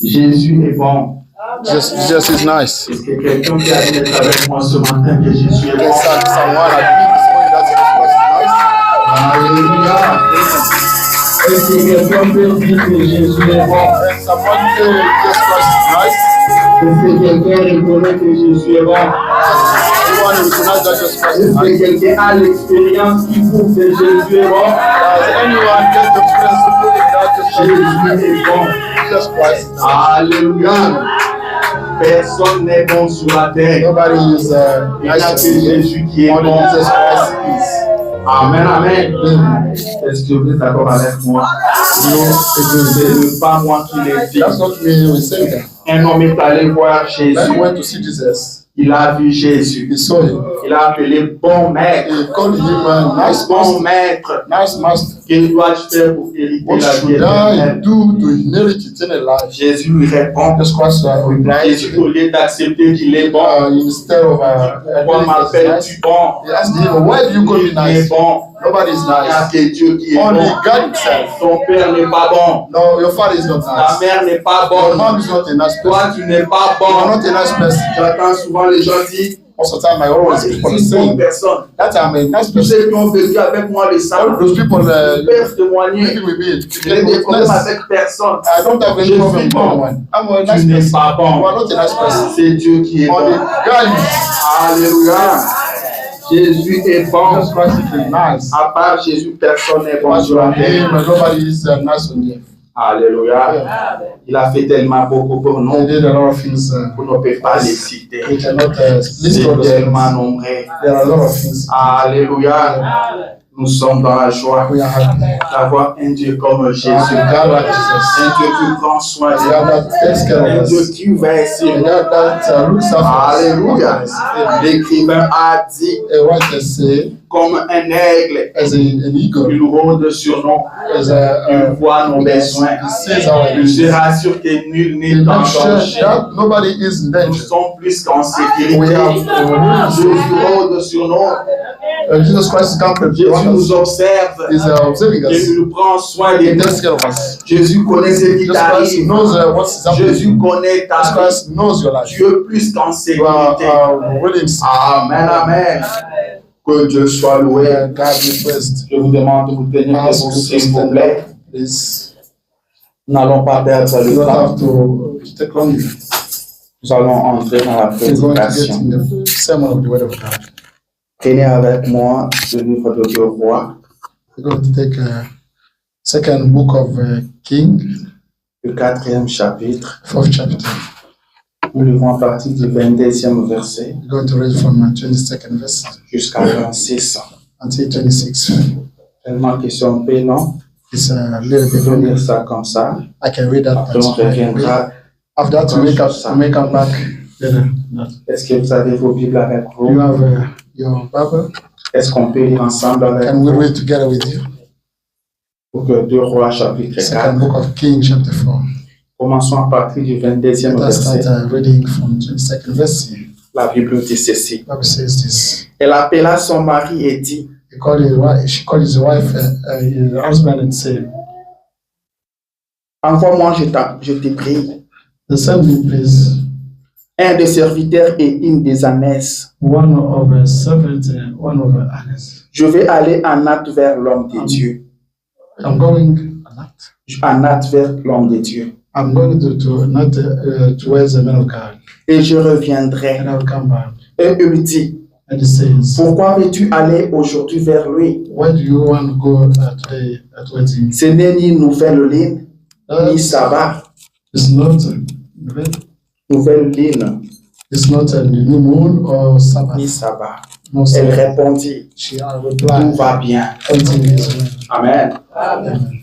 Jésus est bon. Jesus is nice. Est-ce que quelqu'un qui a dit avec moi ce matin que Jésus est bon? Someone agreed this morning that Jesus Alléluia. Est-ce que quelqu'un peut dire que Jésus est bon? is nice. Someone say Jesus Christ is nice. Est-ce que quelqu'un reconnaît que Jésus est bon? Everyone recognize that Jesus Christ is Est-ce que nice. quelqu'un a l'expérience qui prouve que Jésus est bon? Does anyone get the experience to prove that Jésus est bon. Jesus Christ is nice? Alléluia. Personne n'est bon sur la terre. Nobody is Il n'y a que nice to Jésus qui est Only bon. Jesus Christ is. Amen, amen. Est-ce que vous êtes d'accord avec moi? Non, ce n'est pas moi qui l'ai dit. That's not me who say that. Un homme est allé voir Jésus. When he went to see Jesus, Il a vu Jésus. he saw him. Il a appelé bon maître. He called him a nice Bon master. maître. Nice master. Que dois-je faire pour hériter What la vie should I éternelle? do to inherit eternal life? Jésus lui répond. Jesus Christ replied, Jésus, au lieu d'accepter qu'il est bon, instead of pourquoi nice, m'appelles-tu bon? he asked him, why do you call me Il est nice? bon. Nobody is Il n'y a nice. que Dieu qui est Only bon. God himself. Ton père n'est pas bon. No, your father is not Ta nice. mère n'est pas Your bonne. mom is not a nice person. Toi, tu n'es pas You are bon. not a nice person. J'entends souvent les gens dire, Most of the time, I always je people suis une bonne saying personne. that I'm a nice Tous person. ceux qui ont vécu avec moi le All sang, those people peuvent témoigner. living with me, Je n'ai des problèmes avec personne. I don't have any Je problem suis with bon. anyone. I'm a Tu nice n'es person. pas You bon. are not a nice person. C'est Dieu qui est Only bon. God is. Alléluia. Jésus est bon. Jesus Christ is nice. À part Jésus, personne n'est bon But sur la terre. nobody is nice on you. Alléluia. Il a fait tellement beaucoup pour He nous. did a lot of things. Vous ne pouvez pas les citer. We cannot list C'est all those tellement things. nombreux. There are a lot of things. Alléluia. Nous sommes dans la joie We are happy. d'avoir un Dieu comme Jésus. God like Un Jesus. Dieu qui prend soin de A God nous. that takes care Un of Dieu us. qui veille sur A nous. God that looks after Alléluia. us. L'écrivain a dit, A writer say, comme un aigle, as an eagle, il rôde sur nous. as Il voit nos besoins. he sees our Il needs. se rassure que nul He n'est en makes sure danger. that nobody is in Nous danger. sommes plus qu'en We sécurité. have Jésus rôde sur nous. Jesus Christ is coming. Jésus nous observe. He's observing Il us. nous prend soin de He nous. takes care of us. Jésus connaît ce qui Jesus Christ t'arrive. knows what's happening. Jésus connaît ta Jesus vie. Christ knows your life. Tu es plus qu'en You sécurité. are willing. Amen, amen. Que Dieu soit loué. God be praised. Je vous demande de vous tenir Ask debout, you to s'il vous stand plaît. up, please. Nous n'allons pas perdre You le don't temps. have to take long. Nous allons entrer dans la We're going to get prédication. in the sermon of the Word of God. Prenez avec moi le livre de Deux Rois, We're going to take a second book of King, le 4e chapitre. 4th chapter. Nous lirons à partir du 22e verset We're going to read from 22nd verse jusqu'à 26. until 26. Tellement que c'est un peu long. It's a little Je bit vais long. lire ça comme ça. I can read that. Après, on reviendra. After that, to make up back. Later. Est-ce que vous avez vos Bibles avec You vous? have your Bible. Est-ce qu'on peut lire ensemble avec Can we vous? read together with you? Pour que 2 Rois chapitre Second 4. book of King, chapter 4. Commençons à partir du 22e Let us verset. start reading from 22nd verse. La Bible dit ceci. The Bible says this. Elle appela son mari et dit, She called his wife, his husband, and said, envoie-moi, je te prie, send me, please, un des serviteurs et une des ânesses. one of a servant and one of a honest. Je vais aller en hâte vers l'homme de Dieu. I'm going En hâte vers l'homme de Dieu. to where the man of God, Et je reviendrai. and I'll come back. Et il dit, And he says, pourquoi veux-tu aller aujourd'hui vers lui? why do you want to go today towards him? Ce n'est ni nouvelle lune, ni Uh, sabbat. it's not Nouvelle lune, a new moon or Sabbath. ni sabbat. No Elle Sabbath. répondit, She tout replied, va bien. everything is well. Amen.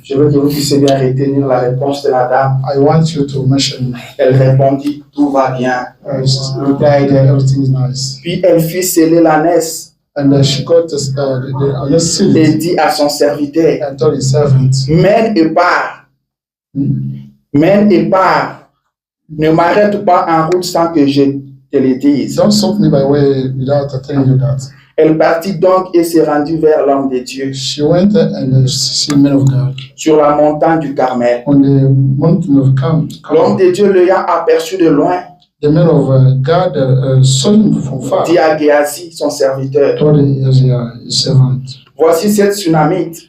Je veux que vous puissiez bien retenir la réponse de la dame. I want you to mention. Elle répondit, tout va bien. She replied, everything is nice. Puis elle fit sceller l'ânesse And she got the just seal et it dit à son serviteur, and told his servant, mène et pars, mène et pars. Ne m'arrête pas en route sans que je te le dise. don't stop me by way without telling you that. Elle partit donc et s'est rendue vers l'homme de Dieu She went and see the man of God sur la montagne du Carmel. on the mountain of L'homme Carmel. de Dieu l'ayant aperçu de loin, The man of God saw him from far. dit à Géasi, son serviteur, Told his servant, voici cette Sunamite.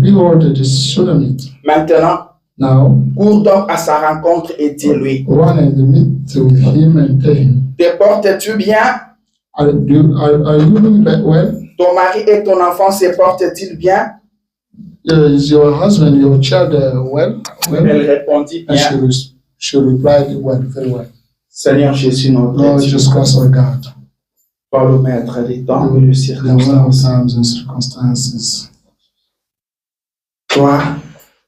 behold the Shunammite. Maintenant, Now cours donc à sa rencontre et dis-lui, run and meet with him and tell him, te portes-tu bien? are you doing well? Ton mari et ton enfant se portent-ils bien? Is your husband, your child well? Elle répondit And bien. she replied, well, very well. Seigneur Jésus, notre Lord Dieu, Jesus Christ, our God, toi le maître des temps et des the one of circonstances, times and circumstances, toi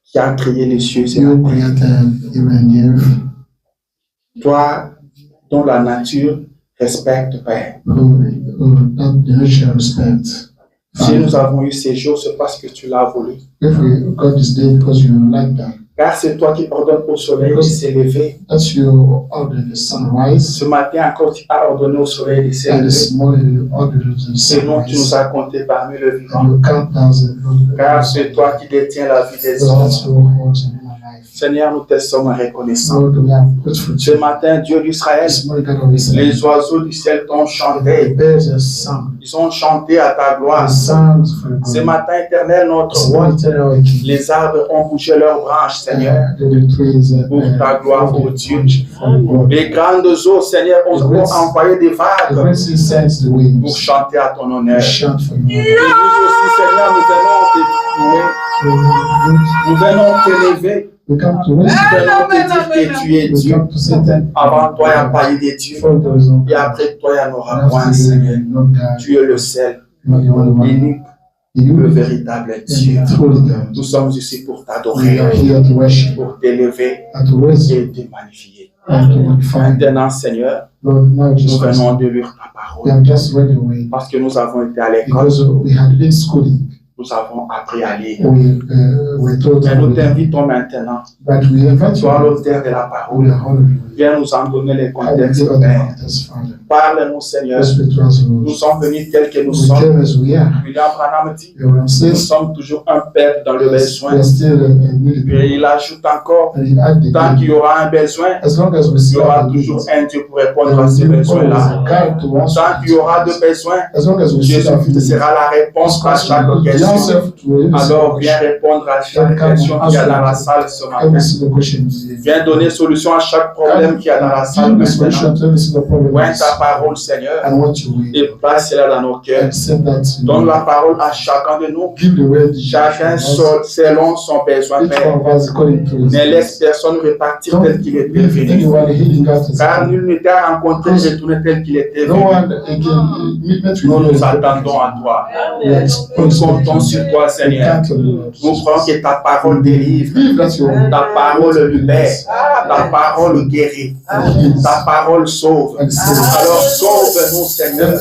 qui as créé les cieux et la you terre, created heaven and earth, toi dont la nature respecte, Père. that the nature respect. Si nous avons eu ces jours, c'est parce que tu l'as voulu. If we got this day because you like that, Car c'est toi qui ordonnes au soleil de s'élever. that's you ordered the sunrise, Ce matin encore, tu as ordonné au soleil de and s'élever. this morning you ordered the C'est nous qui nous sunrise, as comptés parmi le vivant. and you count down the Car c'est toi qui détiens la vie des because that's hommes. your holds in my life. Seigneur, nous te sommes reconnaissants. Lord, we are grateful to Ce you. matin, Dieu d'Israël, This morning, God of Israel, les oiseaux du ciel t'ont the chanté. birds have sung, Ils ont chanté à ta the gloire. songs for your Ce glory. matin, éternel, notre This roi, morning, eternal King, les arbres ont bougé leurs branches, Seigneur. the trees, Pour ta gloire, for ô the Dieu. branch, for your glory. Les grandes eaux, Seigneur, ont envoyé des The vagues great sea sends the pour waves chanter à ton to honneur. shout for you. Et nous aussi, Seigneur, nous venons te louer. Nous venons t'élever. We come to Nous worship. venons te dire que tu es We Dieu. come to say thank you. Avant toi, il n'y a pas eu de Dieu. Before there is no Et après toi, il n'y en aura point, after Seigneur. you, no God. Tu es le seul, You are the only one. l'unique, You le are véritable Dieu. the truly God. Nous sommes ici pour We t'adorer, are here to worship pour t'élever and to raise et te magnifier. and to magnify. Maintenant, Seigneur, Lord, now nous just venons de lire ta we parole have just read away parce que nous avons été à l'école, because we had been schooling. nous avons appris à lire. We were taught Mais nous already. t'invitons maintenant, But we invite toi you. l'auteur de la We parole, are honored. viens nous en donner les I will contextes, give us the Père. context, Father. Parle-nous, Seigneur. Speak to us, Nous Lord. sommes venus tels que nous We sommes. came as we are. William Branham dit, You know what I'm nous saying? sommes toujours un peuple dans le We besoin. are still in need. Et il ajoute encore, And he added tant again, qu'il y aura un besoin, as long as we il y still aura have the toujours needs, un Dieu pour there répondre à will ces be always besoins-là. a God to answer. Tant qu'il y aura de besoins, As long as we still have Jésus needs, sera la réponse à chaque the question. answer to every Alors single viens question. répondre à chaque question qu'il y a dans la salle ce matin. Every single question is here. Viens donner solution à chaque problème qu'il y a dans la salle Give the maintenant. solution to every single problem. Ouvre ta parole, Seigneur, And what you will. et place-la dans nos cœurs. And send that to Donne you. la parole à chacun de nous. Give the word. Chacun selon son besoin, Each Père. one of us according to his Ne laisse personne repartir tel qu'il était Leave venu. anyone healing out his Car nul ne t'a rencontré et retourné tel qu'il était No venu. one again met with Nous you. nous attendons à toi. We are Nous exposed comptons to sur toi, you. Seigneur. We count on you. Nous croyons que ta parole délivre. Believe that you are Ta parole libère. Ta parole guérit. Ta parole sauve. and save. Alors sauve-nous, Seigneur.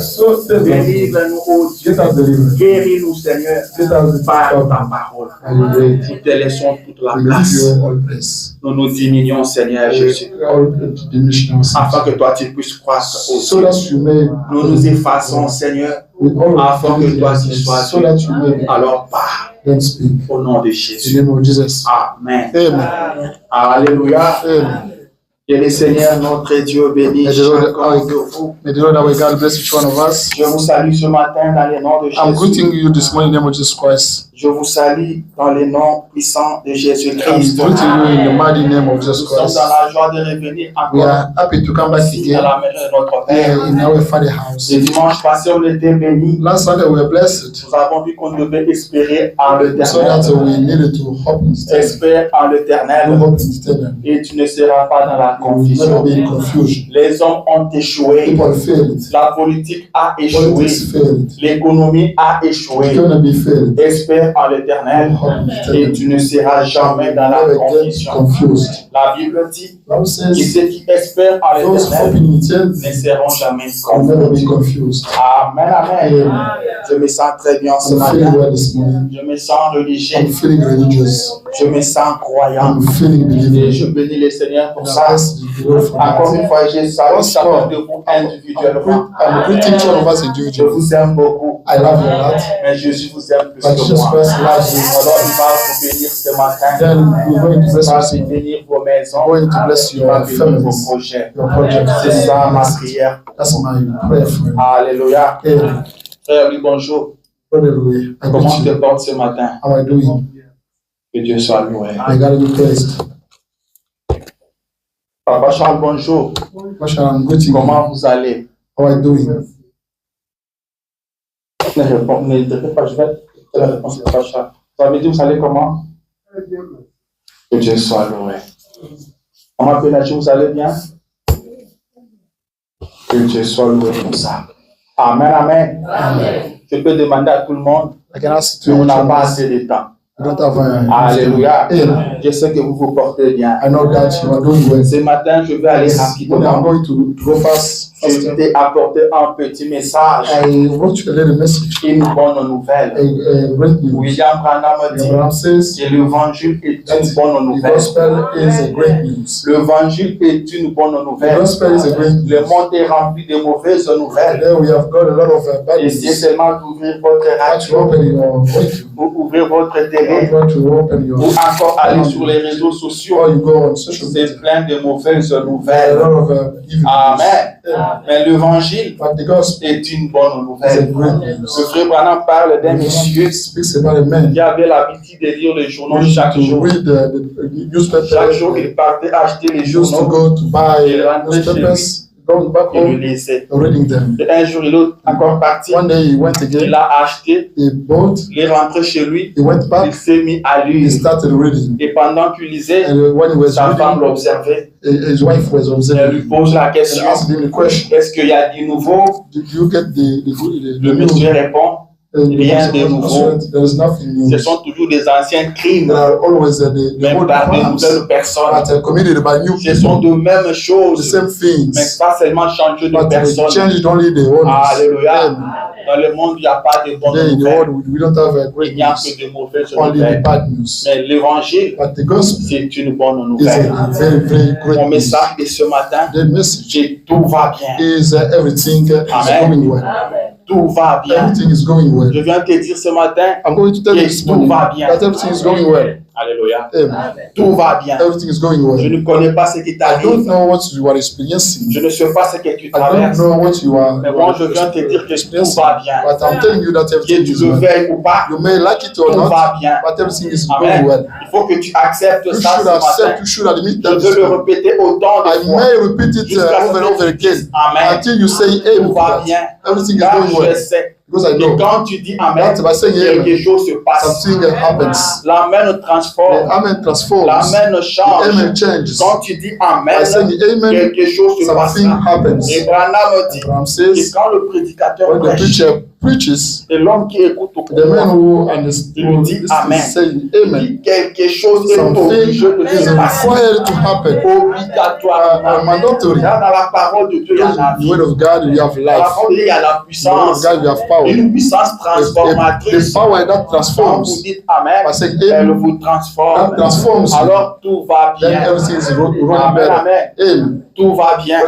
Délivre-nous, ô Dieu. Get us delivered. Guéris-nous, Seigneur, Get us par the ta parole. Hallelujah. Nous te laissons toute la We give place. you all praise. Nous nous diminuons, Seigneur Jésus, All diminishing afin ourselves. que toi tu puisses croître, ô So Dieu. that you may Nous nous effaçons, Seigneur, with all afin que toi tu sois so Dieu. that you may Alors parle then speak. au nom de In the Jésus. name of Jesus. Amen. Amen. Alléluia. Amen. Que le Seigneur, notre Dieu, bénisse May the Lord, chacun de vous. may the Lord our God bless each one of us. Je vous salue ce matin dans le nom de I'm Jésus. greeting you this morning in the name of Jesus Christ. Je vous salue dans le nom puissant de I'm Jésus-Christ. greeting you in the mighty name of Nous Jesus sommes Christ. dans la joie de revenir We encore are happy to come back ici à again la maison de notre Père. in our Father house. Le dimanche passé, on était bénis. Last Sunday we were blessed, Nous avons vu qu'on devait espérer en so l'éternel. that we needed to hope in the Espère en to l'éternel hope in the et tu ne seras pas dans la We will confusion. never be in confusion. Les hommes ont échoué. People failed. La politique a échoué. Politics failed. L'économie a échoué. Economy failed. Espère espères en l'Éternel et tu ne seras jamais dans la confusion. La Bible dit que ceux qui espèrent en l'Éternel ne seront jamais confus. Amen, amen. Je me sens très bien ce matin. Je me sens religieux. Je me sens croyant. Et je bénis le Seigneur pour ça. Encore une fois, je salue chacun de vous individuellement. Je vous aime beaucoup. Mais Jésus vous aime plus que moi. Alors il va vous bénir ce matin. Il va bénir vos maisons. Il va bénir vos projets. C'est ça ma prière. Alléluia. Frère, oui, bonjour. Comment tu te portes ce matin? Que Dieu soit loué. Papa Charles, bonjour. Comment vous allez? Ne répondez pas, je vais te la réponse de Papa Charles. Vous avez dit, vous allez comment? Que Dieu soit loué. Maman Pénachi, vous allez bien? Que Dieu soit loué pour ça. Amen, amen. Amen. Je peux demander à tout le monde, on n'a pas assez de temps. Alléluia. Je sais que vous vous portez bien. Ce matin, je vais aller rapidement. Je t'ai apporté un petit message. Une bonne nouvelle. William Branham dit que l'évangile est une bonne nouvelle. L'évangile est une bonne nouvelle. Le monde est rempli de mauvaises nouvelles. Et c'est seulement d'ouvrir votre radio, ou ouvrir votre télé, ou encore aller sur les réseaux sociaux. C'est plein de mauvaises nouvelles. Amen. Mais l'évangile est une bonne nouvelle. Le frère Branham parle d'un monsieur qui avait l'habitude de lire les journaux chaque jour. Chaque jour, il partait acheter les journaux. Il rentrait chez lui. Il le lisait. Et un jour, il est encore parti. Il a acheté. Il est rentré chez lui. Il s'est mis à lire. Et pendant qu'il lisait, sa femme l'observait. Elle lui pose la question, est-ce qu'il y a du nouveau? Le monsieur répond, rien de nouveau. Ce sont toujours des anciens crimes, même par de nouvelles personnes. Ce sont de mêmes choses, mais pas seulement changer de personne. Alléluia. Dans le monde, il n'y a pas de bonnes nouvelles. Il n'y a que de mauvaises nouvelles. Mais l'évangile, c'est une bonne nouvelle. Mon message de ce matin, c'est tout va bien. Amen. Tout va bien. Je viens te dire ce matin que tout va bien. Alléluia. Tout va bien. Je ne connais pas ce qui t'arrive. Je ne sais pas ce que tu traverses. Mais moi, je viens te dire que tout va bien. Que tu le veuilles ou pas, tout va bien. Amen. Il faut que tu acceptes ça ce matin. Je veux le répéter autant de fois. Jusqu'à ce que tu dises Amen. Tout va bien. Car je sais. Et quand tu dis Amen, quelque chose se passe. L'amen transforme. L'amen change. Quand tu dis Amen, quelque chose se passe. Et Branham dit que quand le prédicateur prêche, et l'homme qui écoute au courant, il lui dit Amen. Il dit quelque chose est obligé de se passer. Obligatoirement. Dans la parole de Dieu, il y a la vie. Dans la parole de Dieu, il y a la puissance. Une puissance transformatrice. Quand vous dites Amen, elle vous transforme. Alors tout va bien. Amen. Tout va bien.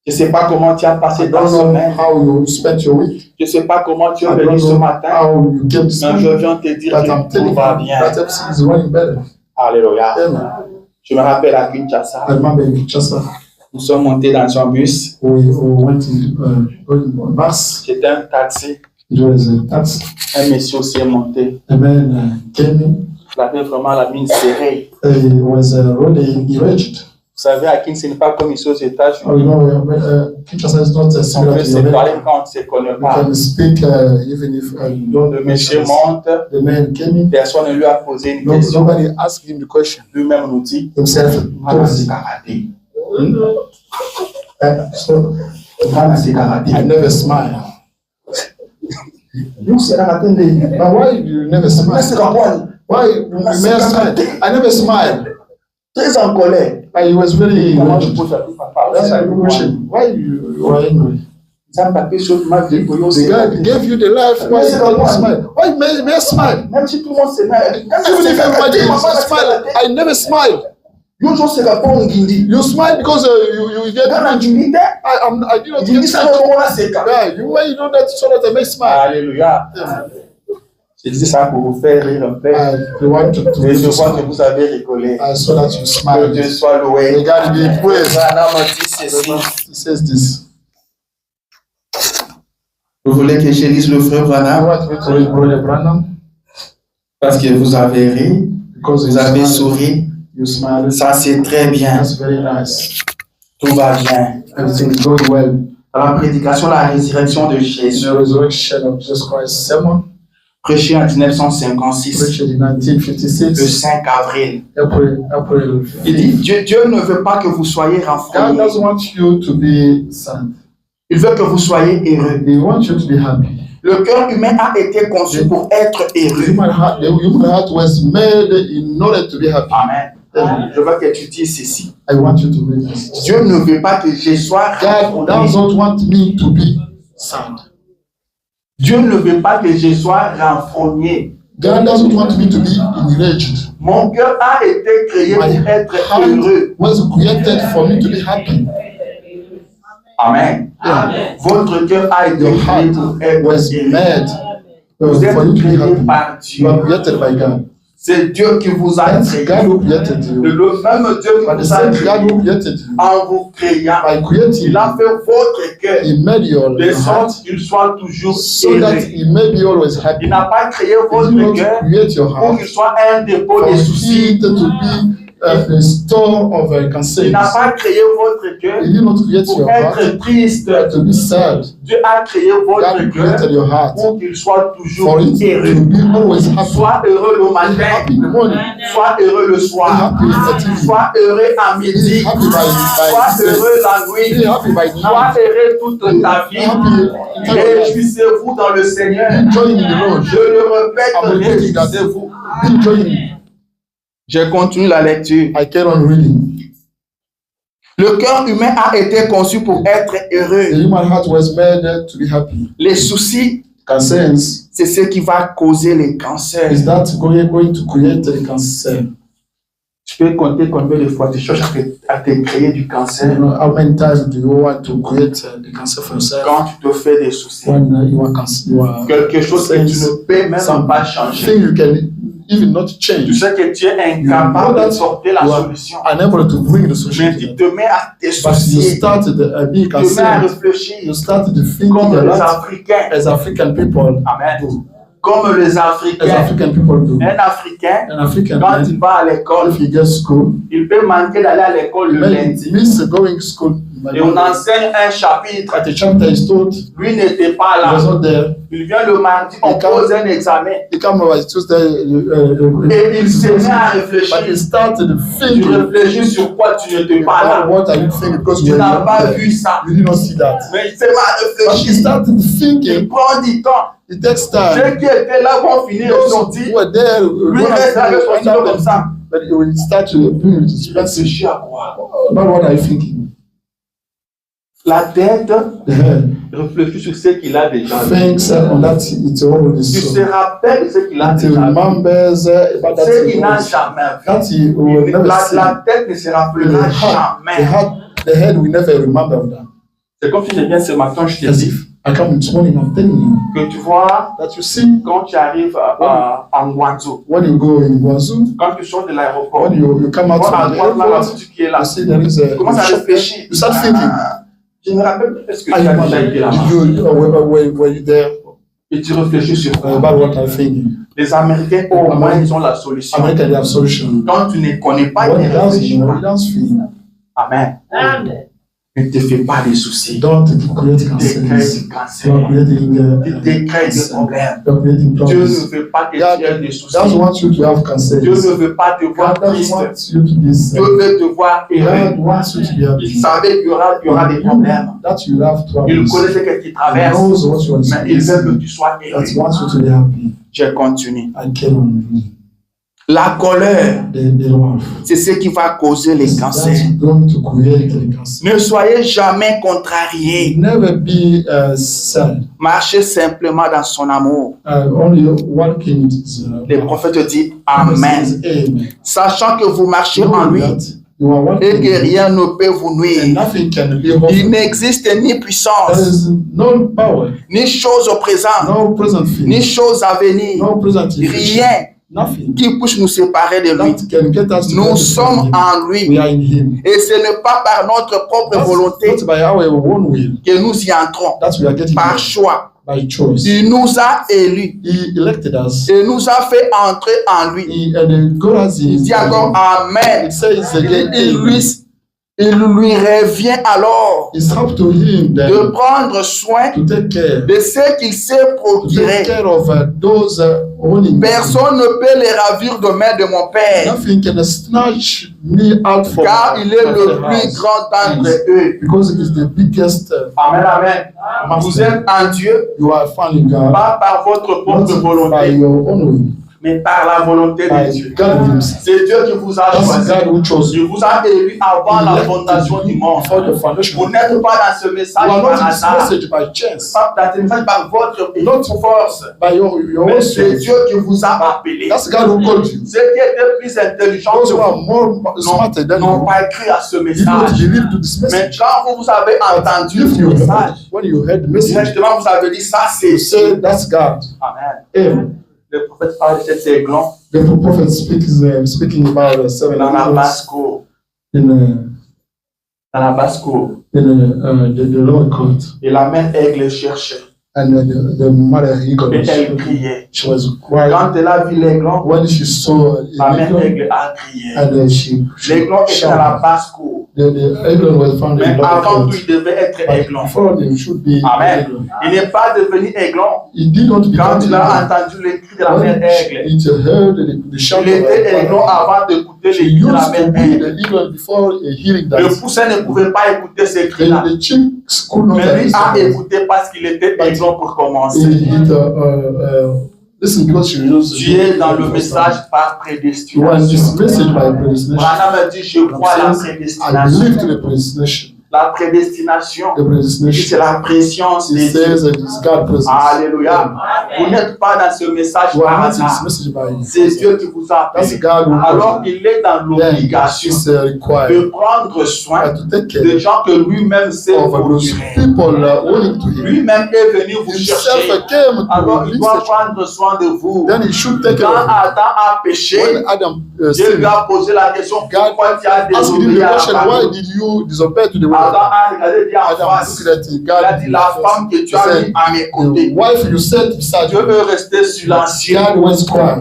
Je ne sais pas comment tu as passé ta semaine. Je ne sais pas comment tu es venu ce matin. Mais je viens te dire que tout va bien. Alléluia. Je me rappelle à Kinshasa. Nous sommes montés dans un bus. C'était un taxi. Un monsieur aussi est monté. Il avait vraiment la mine serrée. Vous savez, à King, ce n'est pas comme ici aux États-Unis. On peut se parler quand on ne se connaît pas. Le monsieur monte, personne ne lui a posé une question. Lui-même nous dit, I never smile. Nous, c'est la matin de. But why you never smile? C'est la bonne. Why you never smile? I never smile. Très en colère. I was very Comment angry. je pose à tout papa? That's why you worship. Why you are angry? Ça m'a pas sur ma vie pour The God gave you the life. Why you don't smile? Why may I smile? Même si tout le monde se met. Even if everybody smile, I never smile. You just say that you smile because you get rich. I did not get rich. Yeah, when you do that, so that I may smile. Alléluia. Je dis ça pour vous faire rire un peu. Et je vois que vous avez rigolé. So that you smile. Que Dieu soit loué. God be praised. He says this. Vous voulez que je lise le frère Branham? Parce que vous avez ri, vous avez souri. You smile. Ça c'est très bien. That's very nice. Tout va bien. Everything goes well. Dans la prédication de la résurrection de Jésus. The resurrection of Jesus Christ sermon. Prêché en 1956. Preached in 1956. Le 5 avril. April. Il dit Dieu ne veut pas que vous soyez renfrognés. God doesn't want you to be sad. Il veut que vous soyez heureux. He wants you to be happy. Le cœur humain a été conçu pour être heureux. The human heart was made in order to be happy. Amen. Je veux que tu dises ceci. I want you to read this. Dieu ne veut pas que je sois God doesn't want me to be sad. Dieu ne veut pas que je sois renfrogné. God doesn't want me to be enraged. Mon cœur a été créé pour être heureux. Was created for me to be happy. Amen. Yeah. Votre cœur a été créé pour être heureux. Vous êtes créé par Dieu. You are created by God. C'est Dieu qui vous a créé. God who created you. Le même Dieu qui vous a créé. En vous créant, il a fait votre cœur de sorte qu'il soit toujours heureux. Il n'a pas créé votre cœur pour qu'il soit un dépôt de soucis. A store of cancer. Il n'a pas créé votre cœur pour être triste. To be sad. Dieu a créé votre cœur pour qu'il soit toujours heureux. Sois heureux le matin, sois heureux le soir, sois heureux à midi, sois heureux la nuit, sois heureux toute ta vie. Réjouissez-vous dans le Seigneur. Je le répète, réjouissez-vous. Je continue la lecture. I carry on reading. Le cœur humain a été conçu pour être heureux. The human heart was made to be happy. Les soucis, concerns, c'est ce qui va causer les cancers. Is that going to create the cancer? Tu peux compter combien de fois tu cherches à te créer du cancer. You know, how many times do you want to create the cancer for yourself? Quand tu te fais des soucis. When you are quelque chose que tu ne peux même pas changer. You can even not change. Tu sais que tu es incapable de porter la solution. Unable to bring the solution. Mais tu te mets à te soucier. Tu te mets à réfléchir. You start to think comme les Africains. As African people. Amen. Comme les Africains. As African people do. Un Africain, quand man, il va à l'école, if he gets school, il peut manquer d'aller à l'école le lundi. Miss going school. Et on enseigne un chapitre. The chapter is taught. Lui n'était pas là. Il vient le mardi, on pose un examen. Et il se met à réfléchir. Tu réfléchis sur quoi tu n'étais pas là. Tu n'as pas vu ça. Mais il se met à réfléchir. Il prend du temps. Ceux qui étaient là vont finir le sortir. Lui reste à le sortir comme ça. Réfléchir à quoi? About what are you thinking? La tête réfléchit sur ce qu'il a déjà vu. Tu se rappelles de ce qu'il a déjà vu. Ce qu'il n'a jamais vu. La tête ne se rappellera jamais. The head will never remember that. C'est comme si je viens ce matin, je te dis que tu vois, quand tu arrives à Ngwanzo, when you go in Guangzhou, quand tu sors de l'aéroport, when you come out from the airport, qui est là, tu commences à réfléchir. You start thinking. Je me rappelle, est-ce que tu as déjà été là-bas? Were you there? Et tu réfléchis sur quoi? About what I'm thinking. Les Américains, au moins, ils ont la solution. America, they have solution. Quand tu ne connais pas, ils ne réfléchissent pas. Amen. Ne te fais pas de soucis. Don't create cancer. Don't create des problèmes. Dieu ne veut pas que tu aies des soucis. Dieu ne veut pas te voir triste. Dieu veut te voir heureux. Il savait qu'il y aura des problèmes. Il connaît ce que tu traverses. Mais il veut que tu sois heureux. Je continue. La colère, c'est ce qui va causer les cancers. Ne soyez jamais contrariés. Marchez simplement dans son amour. Le prophète dit Amen. Sachant que vous marchez en lui et que rien ne peut vous nuire. Il n'existe ni puissance, ni chose au présent, ni chose à venir. Rien qui puisse nous séparer de lui. Nous sommes en lui. Et ce n'est pas par notre propre volonté que nous y entrons, par choix. Il nous a élus. Et nous a fait entrer en lui. Il dit encore Amen. Il lui revient alors de prendre soin de ce qu'il s'est procuré. Personne ne peut les ravir de main de mon Père, car il est le plus grand d'entre eux. Amen, amen. Vous êtes en Dieu, pas par votre propre volonté, mais par la volonté de Dieu. C'est Dieu qui vous a choisi. Il vous a élu avant la fondation du monde. Vous n'êtes pas dans ce message par hasard. Pas dans ce message par votre force. Mais c'est Dieu qui vous a appelé. Ceux qui étaient plus intelligents que vous n'ont pas écrit à ce message. Mais quand vous avez entendu ce message, directement vous avez dit ça c'est Dieu. Amen. Le prophète parle de cet aiglon. The prophet speaking about seven dans la basse-cour. Dans la basse-cour. The lower court. Et la mère aigle cherchait. And the mother eagle, et elle criait. She was crying. Quand elle a vu l'aiglon, when she saw la mère aigle a crié. And l'aiglon était dans la basse-cour. The aiglon was found mais avant tout, il devait être aiglon. Amen. Il n'est pas devenu aiglon quand il a entendu les cris de la mère aigle. Il était aiglon avant d'écouter les cris de la mère aigle. Le poussin ne pouvait pas écouter ces cris-là. Mais lui a écouté parce qu'il était aiglon pour commencer. Tu es dans le message par prédestination. Branham a dit, je crois à la prédestination. La prédestination, c'est la préscience de Dieu. Alléluia. Vous n'êtes pas dans ce message par hasard. C'est Dieu qui vous a appelé. Alors il est dans l'obligation de prendre soin de gens que lui-même sait procurer. Lui-même est venu vous chercher. Alors il doit prendre soin de vous. Quand Adam a péché, Dieu lui a posé la question, pourquoi tu as désobéi à la femme? Adam a regardé Dieu en face. Il a dit, la femme que tu as mis à mes côtés. Dieu veut rester silencieux.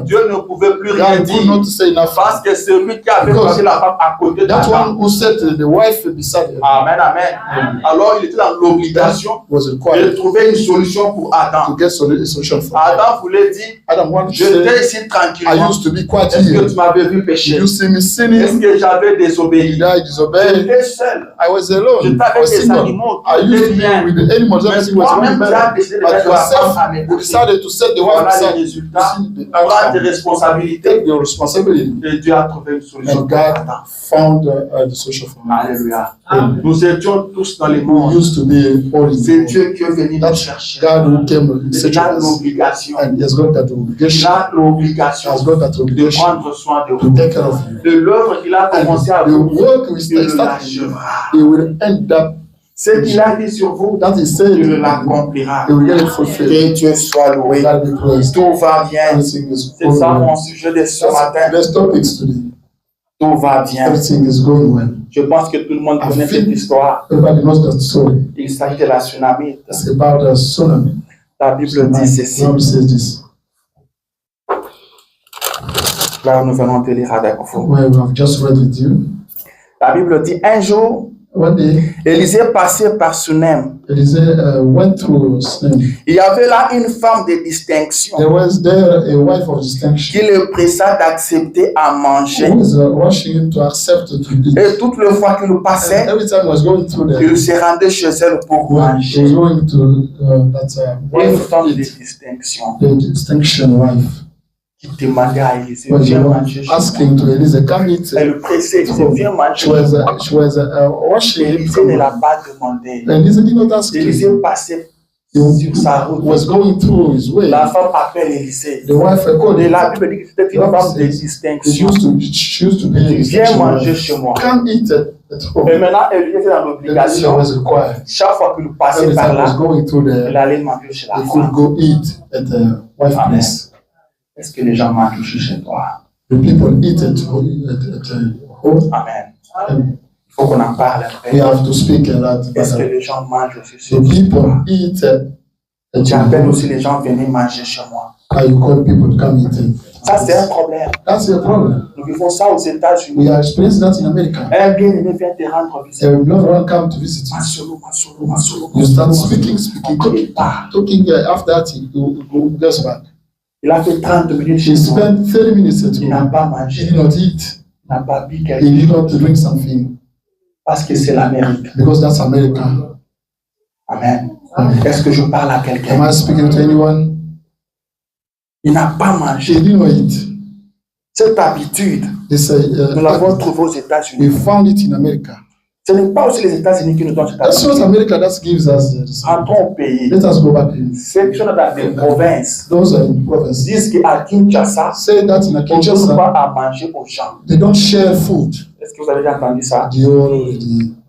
Dieu ne pouvait plus rien dire. Parce que c'est lui qui avait posé la femme à côté d'Adam. Amen, amen. Alors il était dans l'obligation de trouver une solution pour Adam. Adam voulait dire, j'étais ici tranquillement. Est-ce que tu m'avais vu pécher? Est-ce que j'avais désobéi? J'étais seul. J'étais avec les animaux. Mais toi-même, tu as décidé de mettre la femme à mes côtés. Voilà les résultats. Prends tes responsabilités. Et Dieu a trouvé une solution. Alléluia. Nous étions tous dans les mondes. C'est Dieu qui est venu nous chercher. Il a l'obligation. Il a l'obligation de prendre soin de vous. De l'œuvre qu'il a commencé à vous, il le lâchera. Ce qu'il a dit sur vous, il l'accomplira. Que Dieu soit loué. Tout va bien. C'est ça mon sujet de ce matin. Tout va bien. Je pense que tout le monde connaît cette histoire. Il s'agit de la tsunami. La Bible dit ceci. Là, nous venons de lire avec vous. La Bible dit, un jour, Élisée passait par Sunem. Went through Sunem. Il y avait là une femme de distinction. There was there a wife of distinction. Qui le pressa d'accepter à manger. Who was rushing him to accept to eat. Et toute le fois qu'il passait, every time he was going through there, il se rendait chez elle pour manger. He was going to Une femme de distinction. The distinction wife. Qui demandait à Élisée, viens manger. Asking to Élisée, come eat. Elle le pressait, viens manger. She was rushing him. Élisée ne l'a pas demandé. Élisée did not ask him. Élisée passait sur sa route. Was going through his way. La femme appelle Élisée. The wife called. Et la Bible dit que c'était une femme de distinction. She used to be viens manger chez moi. Come eat at home. Et maintenant, elle était dans l'obligation. Chaque fois qu'il passait par là, elle allait manger chez la femme. He could go eat at the wife place. Est-ce que les gens mangent aussi chez toi? The people eat at home. Amen. Il faut qu'on en parle. We have to speak a lot. Est-ce que les gens mangent aussi chez toi? The people toi? Eat at J'appelle aussi les gens venir manger chez moi. You call people to come eat. Ça, c'est un problème. That's a problem. Nous vivons ça aux États-Unis. We are experiencing that in America. Un bien-aimé vient te rendre visite. A loved one come to visit you. You start speaking. Talking after that, you goes back. Il a fait 30 minutes chez He spent 30 minutes at home. Il n'a pas mangé. He did not eat. Il n'a pas bu quelque chose. He did not drink something. Parce que c'est l'Amérique. Because that's America. Amen. Est-ce que je parle à quelqu'un? Am I speaking to anyone? Il n'a pas mangé. He did not eat. Cette habitude, nous l'avons trouvée aux États-Unis. We found it in America. Ce n'est pas aussi les États-Unis qui nous donnent cette habitude. That's not America that gives us. Rentrons au pays. Let us go back. Ceux qui sont dans des provinces, those are in provinces, disent qu'à Kinshasa, say that in Kinshasa, on ne donne pas à manger aux gens. They don't share food. Est-ce que vous avez déjà entendu ça?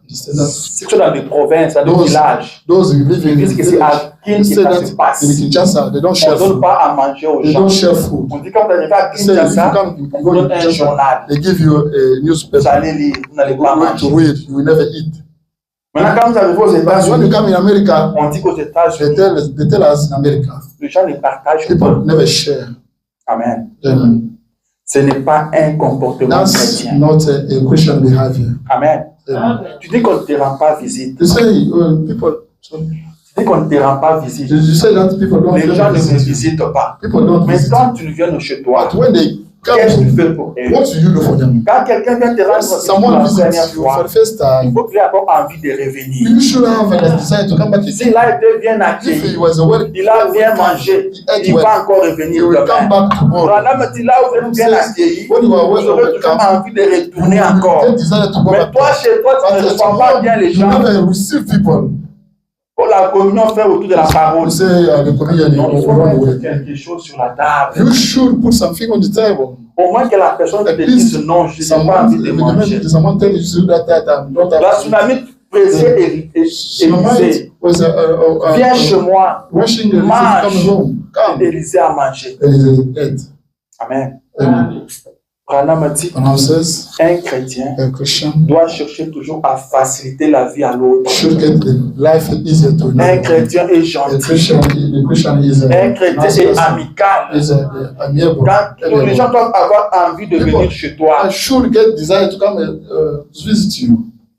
Ceux qui sont dans des provinces, dans des villages, ils disent que c'est à Kinshasa que ça se passe. On ne donne pas à manger aux gens. On dit quand vous arrivez à Kinshasa, on donne un journal. They give you a newspaper. Vous allez lire, vous n'allez pas manger. You will never eat. Maintenant, quand vous arrivez aux États-Unis, when you come in America, on dit qu'aux États-Unis, they tell us in America, les gens ne partagent pas. People never share. Amen. Ce n'est pas un comportement chrétien. Not a Christian behavior. Amen. Tu dis qu'on ne te rend pas visite. You say people. Tu dis qu'on ne te rend pas visite. You say that people don't. Les gens ne me visitent pas. People don't. Mais quand tu viens chez toi, qu'est-ce que tu fais pour eux? What do you do for them? Quand quelqu'un vient te rendre someone visits you for the first time, il faut qu'il ait encore envie de revenir. You should have a desire to come back. S'il a été bien accueilli, il a bien mangé, il va encore revenir. He will come back tomorrow. Voilà, mais là où vous êtes bien accueilli, vous aurez toujours envie de retourner encore. Mais toi, chez toi, tu ne reçois pas bien les gens. Pour la communion, fait autour de la parole. Non, il faut mettre quelque chose sur la table. You should put something on the table. Au moins que la personne te dise non, je n'ai pas envie de manger. La tsunami pressée Élisée. Viens chez moi, mange. Élisée a mangé. Amen. Branham dit, un chrétien doit chercher toujours à faciliter la vie à l'autre. Un chrétien est gentil. Un chrétien est amical. Quand les gens doivent avoir envie de venir chez toi.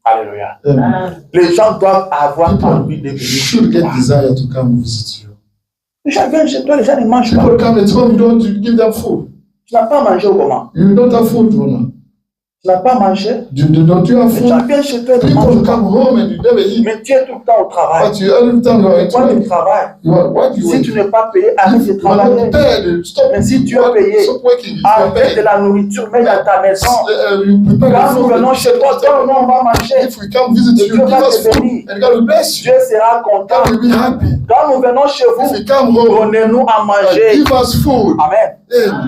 Alléluia. Les gens doivent avoir envie de venir chez toi. Les gens viennent chez toi, les gens ne mangent pas. Tu n'as pas mangé ou comment? You don't have food, Mona. Tu n'as pas mangé? Don't you have food? Les gens viennent chez toi, ils mangent. Come home and you never eat. Mais tu es tout le temps au travail. But you every time you are at work. Tu travailles. Si tu n'es pas payé, arrête de travailler. Mais si tu es payé, arrête de la nourriture, mets dans ta maison. Quand nous venons chez toi, on va manger. If we come visit you, give us food and God will bless you. Dieu sera content. God will be happy. Quand nous venons chez vous, donnez-nous à manger. Give us food. Amen.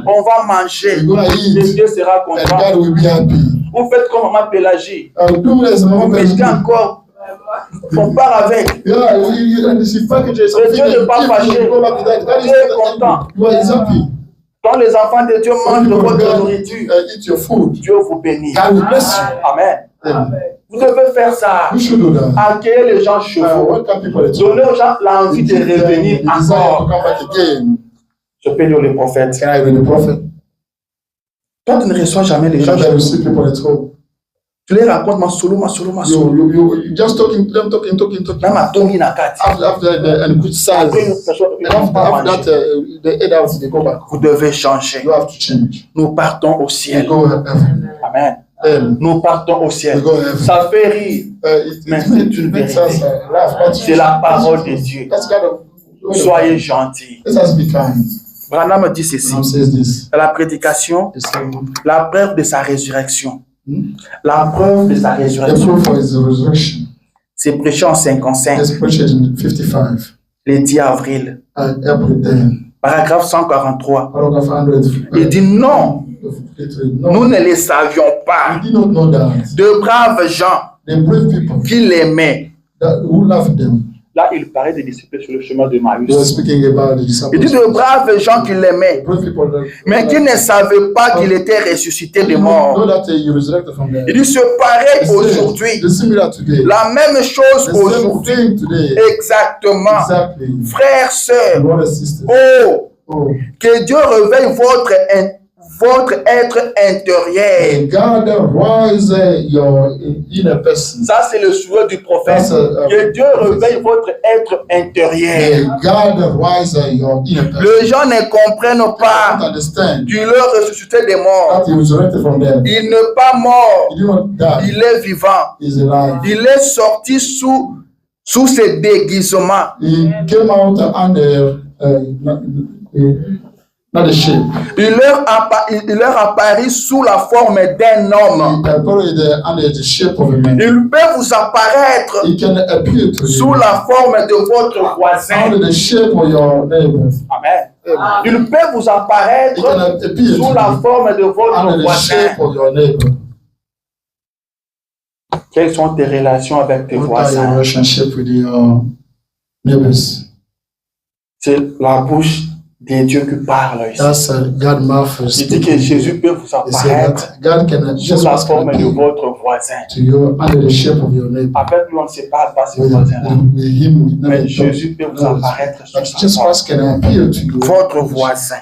On va manger. Et Dieu sera content. And God will be happy. Vous faites comme maman Pélagie. Vous mettez encore. On part avec. Dieu n'est pas fâché. Dieu est content. Quand les enfants de Dieu mangent de votre nourriture, Dieu vous bénit. Amen. Vous devez faire ça. Accueillir les gens chez vous. Donner aux gens l'envie de revenir encore. Je peux lire le prophète. Quand tu ne reçois jamais les gens, Tu les racontes, ma solo. You just talking. Même à Tongi Nakati. After the criticize. After that, they head out, they go back. Vous devez changer. You have to change. Nous partons au ciel. You go heaven. Amen. Nous partons au ciel. Ça fait rire, mais c'est une vérité. C'est la parole de Dieu. Soyez gentils. Branham dit ceci. La prédication, la preuve de sa résurrection. La preuve de sa résurrection. C'est prêché en 55. Le 10 avril. Paragraphe 143. Il dit non. Nous ne les savions pas. De braves gens qui l'aimaient. Là, il parlait des disciples sur le chemin de Maïs. Il dit de braves gens qui l'aimaient, mais qui ne savaient pas qu'il était ressuscité des morts. Il dit c'est pareil aujourd'hui. La même chose aujourd'hui. Exactement. Frères, sœurs, oh, que Dieu réveille votre être intérieur. Ça, c'est le souhait du prophète. Que Dieu réveille votre être intérieur. Les gens ne comprennent pas qu'il leur ressuscité des morts. Il n'est pas mort. Il est vivant. Il est sorti sous ses déguisements. Il leur apparaît sous la forme d'un homme. Il peut vous apparaître sous la forme de votre voisin. Amen. Il peut vous apparaître sous la forme de votre voisin. Quelles sont tes relations avec tes voisins? C'est la bouche de Dieu qui parle ici. Il dit que Jésus peut vous apparaître sous la forme de votre voisin. Avec lui, on ne se parle pas ce voisin-là. Mais Jésus peut vous apparaître sous sa forme. Votre voisin.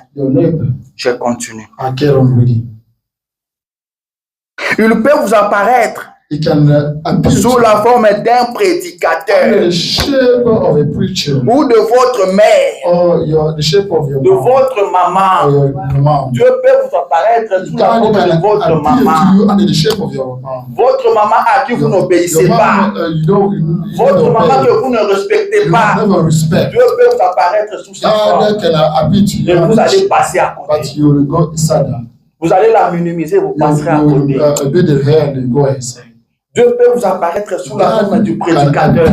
Je continue. Il peut vous apparaître sous la forme d'un prédicateur ou de votre mère, de votre maman. Dieu peut vous apparaître sous la forme de votre maman. Votre maman à qui vous n'obéissez pas. Votre maman que vous ne respectez pas. Dieu peut vous apparaître sous sa forme. Et vous allez passer à côté. Vous allez la minimiser, vous passerez à côté. Dieu peut vous apparaître sous la forme du prédicateur.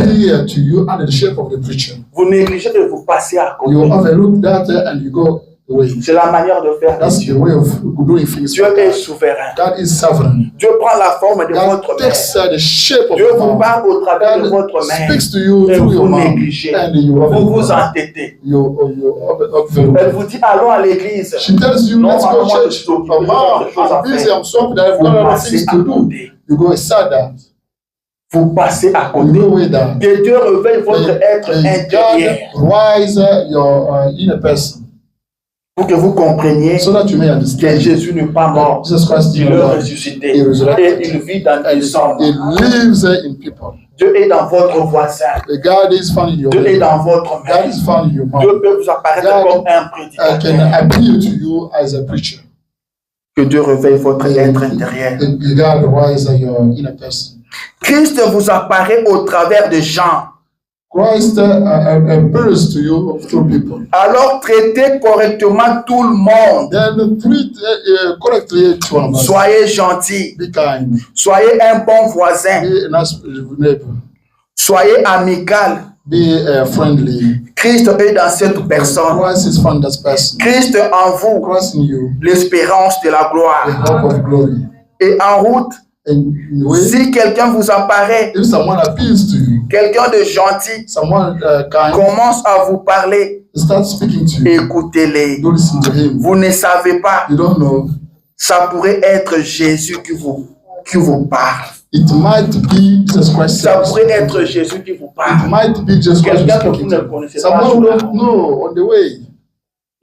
Vous négligez de vous passer à côté. C'est la manière de faire de Dieu. Dieu est souverain. Dieu prend la forme de votre mère. Dieu vous parle au travers de votre mère. Et vous négligez. Vous vous entêtez. Elle vous dit allons à l'église. Non, maman, moi je suis occupé de choses à faire. Vous passez à côté. Vous passez à côté. Que Dieu réveille votre être intérieur. Pour que vous compreniez que Jésus n'est pas mort. Il est ressuscité. Et il vit dans les hommes. Dieu est dans votre voisin. Dieu est dans votre mère. Dieu peut vous apparaître comme un prédicateur. Que Dieu réveille votre être intérieur. Christ vous apparaît au travers de Jean. Alors traitez correctement tout le monde. Soyez gentil. Soyez un bon voisin. Soyez amical. Christ est dans cette personne. Christ en vous. L'espérance de la gloire. Et en route, si quelqu'un vous apparaît, quelqu'un de gentil commence à vous parler, écoutez-les. Vous ne savez pas, ça pourrait être Jésus qui vous parle. Ça pourrait être Jésus qui vous parle. Quelqu'un que vous ne connaissez pas.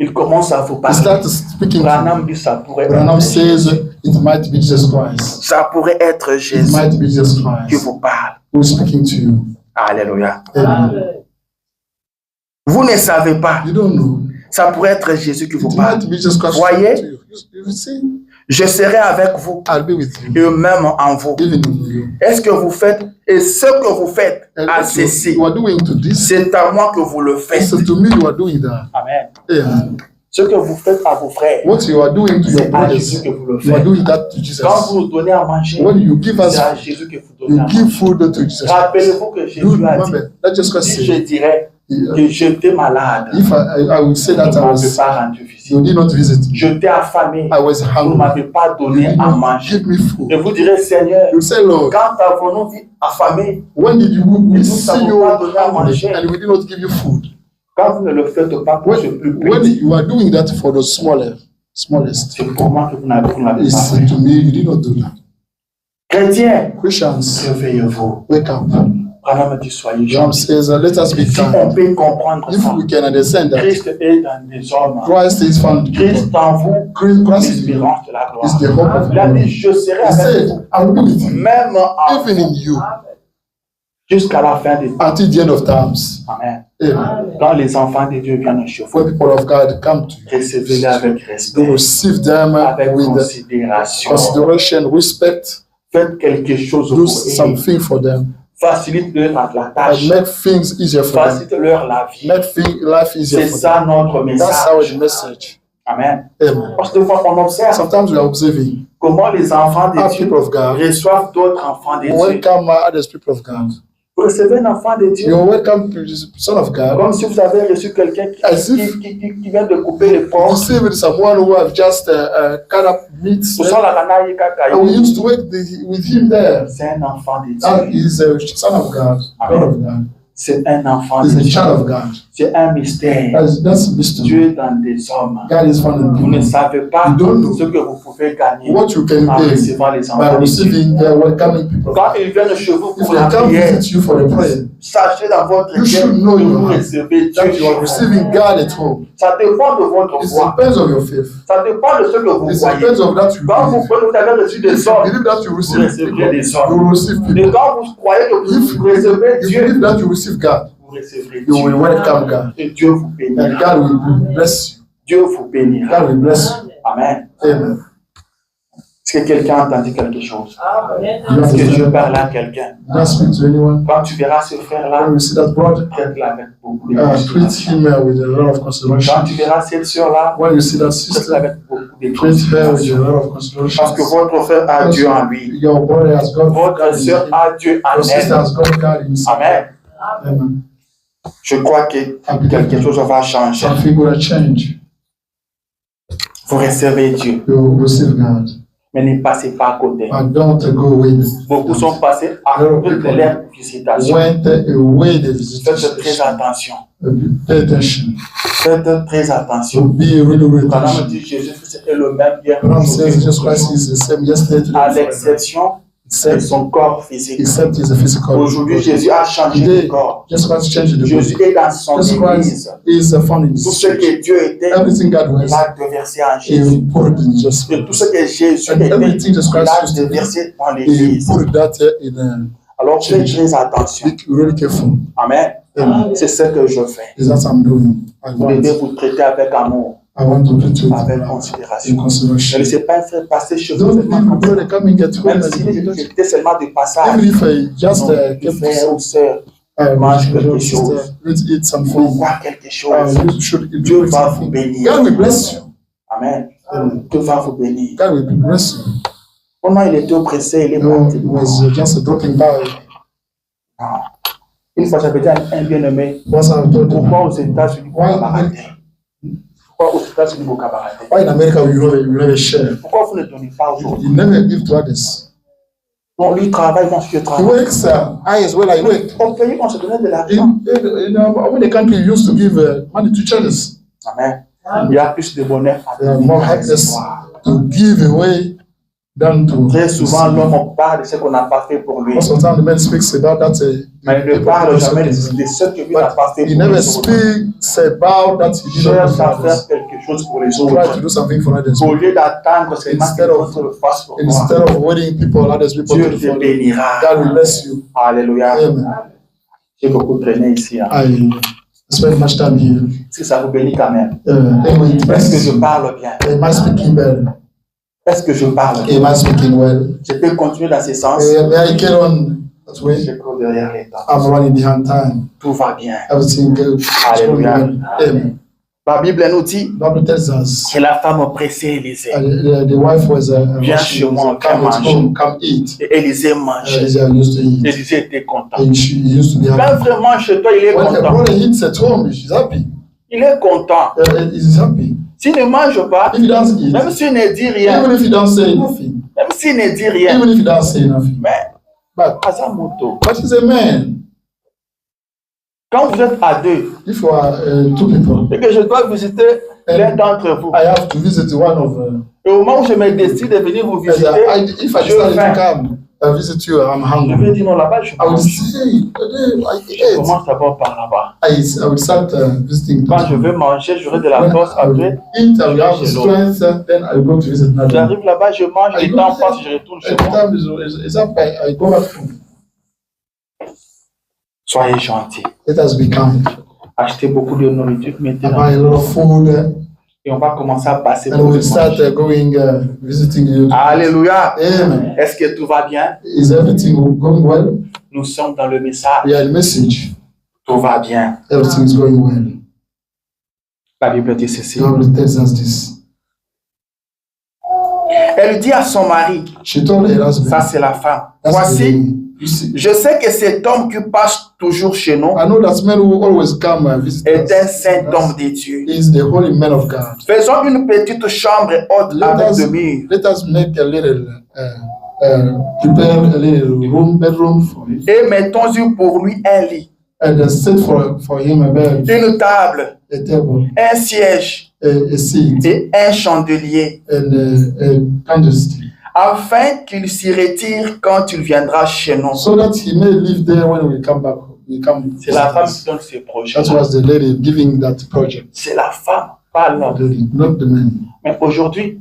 Il commence à vous He parler. started speaking to Branham you. dit ça pourrait Branham être says Jésus. it might be Jesus Christ. Ça pourrait être It Jésus might be Jesus qui Christ vous parle. who is speaking to you. Alléluia. Amen. Vous ne savez pas. You don't know. Ça pourrait être Jésus qui vous It parle. might be Jesus Christ Voyez? speaking to you. You see? Je serai avec vous I'll be with you. et même en vous. Even in you. Est-ce que vous faites, et ce que vous faites And à what ceci, you are doing to this, c'est à moi que vous le faites. so to me you are doing that. Amen. Amen. Ce que vous faites à vos frères, What you are doing to your c'est à Jésus brothers, que vous le you are faites. doing that to Jesus. Quand vous nous donnez à manger, When you give us, c'est à Jésus que vous donnez you à give manger. food to Jesus. Rappelez-vous que You Jésus a dit, remember, that's just what I si je said. dirais que j'étais malade, If I would say vous that ne I m'avez was, pas rendu visite. you did not visit me. J'étais affamé, I was vous ne hungry. m'avez pas You donné did à not manger. give me food. Et vous direz, Seigneur, You say, Lord, quand avons-nous vu affamé? when did you we nous see t'avons you pas donné à hungry manger. and we did not give you food? Quand vous ne le faites pas pour ce plus When petit, you are doing that for the smallest, c'est pour moi que vous n'avez pas it's fait. to me you did not do that. Chrétiens, Christians, réveillez-vous. wake up. Branham dit, soyez John gentils. says, let us be Si on kind. peut comprendre If ça, we can understand that Christ est dans les hommes. Christ is found in Christ people. en vous, Christ in you l'espérance de la is the gloire. hope of Il a glory. dit, je serai He avec said, vous, I will be with you, même en even in you, jusqu'à la fin des temps. until the end of times. Amen. Amen. Quand les enfants de Dieu viennent chez vous, When people of God come to you, recevez-les avec you respect, receive them avec with considération. consideration, respect, Faites quelque chose do pour eux. something for them, Facilite-leur la and tâche. make things easier for them. Facilite-leur la vie. Make life easier C'est for them. ça notre That's our message. message. Amen. Amen. Parce que des fois, on observe Sometimes we are observing comment les enfants de our Dieu people of God reçoivent d'autres enfants de Dieu. welcome others people of God. Vous recevez un enfant de Dieu You welcome the son of God. comme si vous avez reçu quelqu'un As if qui vient de couper les porcs. receiving someone who have just cut up meat. Ce sont la canaille And we used to work with him there. C'est un enfant de That Dieu. is a son of God. God of God. C'est un enfant He's de a Dieu. child of God. C'est un mystère. That's mystery. Dieu dans des hommes. God is found in Vous ne people. savez pas You don't know ce que vous pouvez gagner what you can en gain recevant les by enfants de Dieu. receiving welcoming people. Quand ils viennent chez vous If pour they la come prière, visit you for the prayer, sachez dans votre you cœur should que know vous your heart recevez Dieu that you chez are vous. receiving God at home. Ça dépend de votre It foi. depends on your faith. Ça dépend de ce que vous It voyez. depends on that you Quand believe. vous avez reçu If des you hommes, believe that you vous receive recevrez people, des you hommes. will receive Et people. quand vous croyez que If vous recevez you Dieu, believe that you receive God, vous recevrez you will Dieu. welcome God. Et Dieu vous And bénira. God will bless you. Dieu vous bénira. God will bless you. Amen. Amen. Est-ce que quelqu'un a entendu quelque chose? You Est-ce que Dieu understand? parle à quelqu'un? Don't speak to anyone. Quand tu verras ce frère-là, When you see that brother, traite-le avec beaucoup de treat considération. him with a lot of consideration. Quand tu verras cette sœur-là, When you see that traite-le sister, avec beaucoup de treat her with a considération. lot of consideration. Parce que votre frère a Dieu en lui. Your brother has got Votre God in sœur him. a Dieu en Your sister elle. has got God in him. Amen. Amen. Je crois que quelque chose va changer. Something will change. Vous recevez Dieu, You will receive God. mais ne passez pas à côté. But don't go away. Beaucoup sont passés à côté de leur visitation. Went away the Faites visitation. très attention. Pay attention. Faites très So attention. be really Quand on attention. dit Jésus, c'était le même hier. God says Jesus Christ is the same yesterday, À today, forever. l'exception de Except, son corps physique. except he's a physical. Aujourd'hui, Jésus a changé Today, de corps. Jesus Christ changed the Jésus body. est dans son Jesus église. Christ is found in Tout His ce church. que Dieu était, Everything God il was, a déversé en Jésus. He put it in Jesus Et tout Christ. ce que Jésus And était, everything Jesus il Christ a used to do, déversé dans He l'église. put that in Alors faites très attention. be really careful. Amen. Amen. C'est ce que je fais. Is that I'm doing. Vous devez vous traiter avec amour, I want to treat you avec in considération. Ne consideration. laissez pas un frère passer chez vous Don't seulement leave comme ça. brother coming at home Même and s'il était seulement de passage. even if I just Non, kept frère ou sœur, mange quelque chose. let's eat pour something. voir quelque chose. You should Dieu do va vous something. bénir. God will bless you. Amen. Amen. Dieu va vous bénir. God will bless you. Comment il était oppressé, il est No, parti. it was just dropping by. Non. Une fois, j'avais dit à un bien-aimé, Once I told him, pourquoi aux États-Unis vous cabaretez? Pourquoi aux États-Unis vous cabaretez? why in America you never share? Pourquoi vous ne donnez pas aux autres? You never give to others. Bon, lui travaille, moi je He travaille. works, I as well I work. Au pays, on se donnait de l'argent. In the country, you used to give money to charities. Amen. Il y a plus de bonheur à There are donner more à happiness recevoir. to give away Très souvent, l'homme parle de ce qu'on n'a pas fait pour lui. Most of the time, the man speaks about that. Mais il ne parle jamais de ce que lui n'a pas fait He pour never les autres. speaks about that he did not Cherche do à for faire others. quelque chose pour les Try to autres. do something for others. Au lieu d'attendre seulement que les autres le fassent pour toi, Instead of waiting people, others people Dieu to do te for you, bénira. God will bless you. Alléluia. Amen. J'ai beaucoup traîné ici. Hein. I spend much time here. Si ça vous bénit quand même. Anyway, Est-ce que je parle bien? am I speaking well? Est-ce que je parle bien? Am I speaking well? Je peux continuer dans ce sens. May I get on that way? Je cours derrière les temps. I'm running behind time. Tout va bien. Everything good. Alléluia. Amen. La Bible nous dit Bible tells us que la femme pressée Élisée. the wife was Viens chez moi, viens come at manger. home, come eat. Et Élisée mangeait. Elisha used to eat. Élisée était content. And she used to be Quand happy. vraiment chez toi, il est When her content. brother eats at home, she's happy. Il est content. He's happy. S'il ne mange pas, If he doesn't eat, même s'il ne dit rien, even if he don't say nothing, même s'il ne dit rien, even if he don't say nothing, mais but Azamoto, he's a man. quand vous êtes à deux If you are two people, et que je dois visiter l'un d'entre vous, I have to visit one of et au moment où je me décide de venir vous as visiter, if I je decided to faim. come and visit you, I'm Je vais hungry. dire non, là-bas, je I would mange. say, Je I ate. commence d'abord par là-bas. I would start visiting. Quand je vais manger, j'aurai de la When force I will après. eat, I will have the strength, then I will go to visit another. J'arrive là-bas, je mange, I le go temps there, passe, je retourne chez and the moi. time is up, I go back home. Soyez gentils. Let us be kind. Achetez beaucoup de nourriture I maintenant. buy a lot of food, Et on va commencer à passer and pour we'll le start manger. going visiting you. Alléluia. Amen. Est-ce que tout va bien? Is everything going well? Nous sommes dans le message. We are in message. Tout va bien. Everything is going well. La Bible dit ceci. The Bible tells us this. Elle dit à son mari, She told her husband, ça c'est la femme, that's the voici, lady. You see, je sais que cet homme qui passe toujours chez nous I know that man who always come and visit est un us. saint homme de Dieu. He is the holy man of God. Faisons une petite chambre haute avec deux murs. Let us make a little, prepare a little bedroom for him, Et mettons-y pour lui un lit, and set for him a bed, une table, a table, un siège a seat, et un chandelier, and a candlestick, afin qu'il s'y retire quand il viendra chez nous. so that he may live there when we come back. We come. C'est la femme qui donne ces projets. That was the lady giving that project. C'est la femme, pas The l'homme. lady, not the man. Mais aujourd'hui,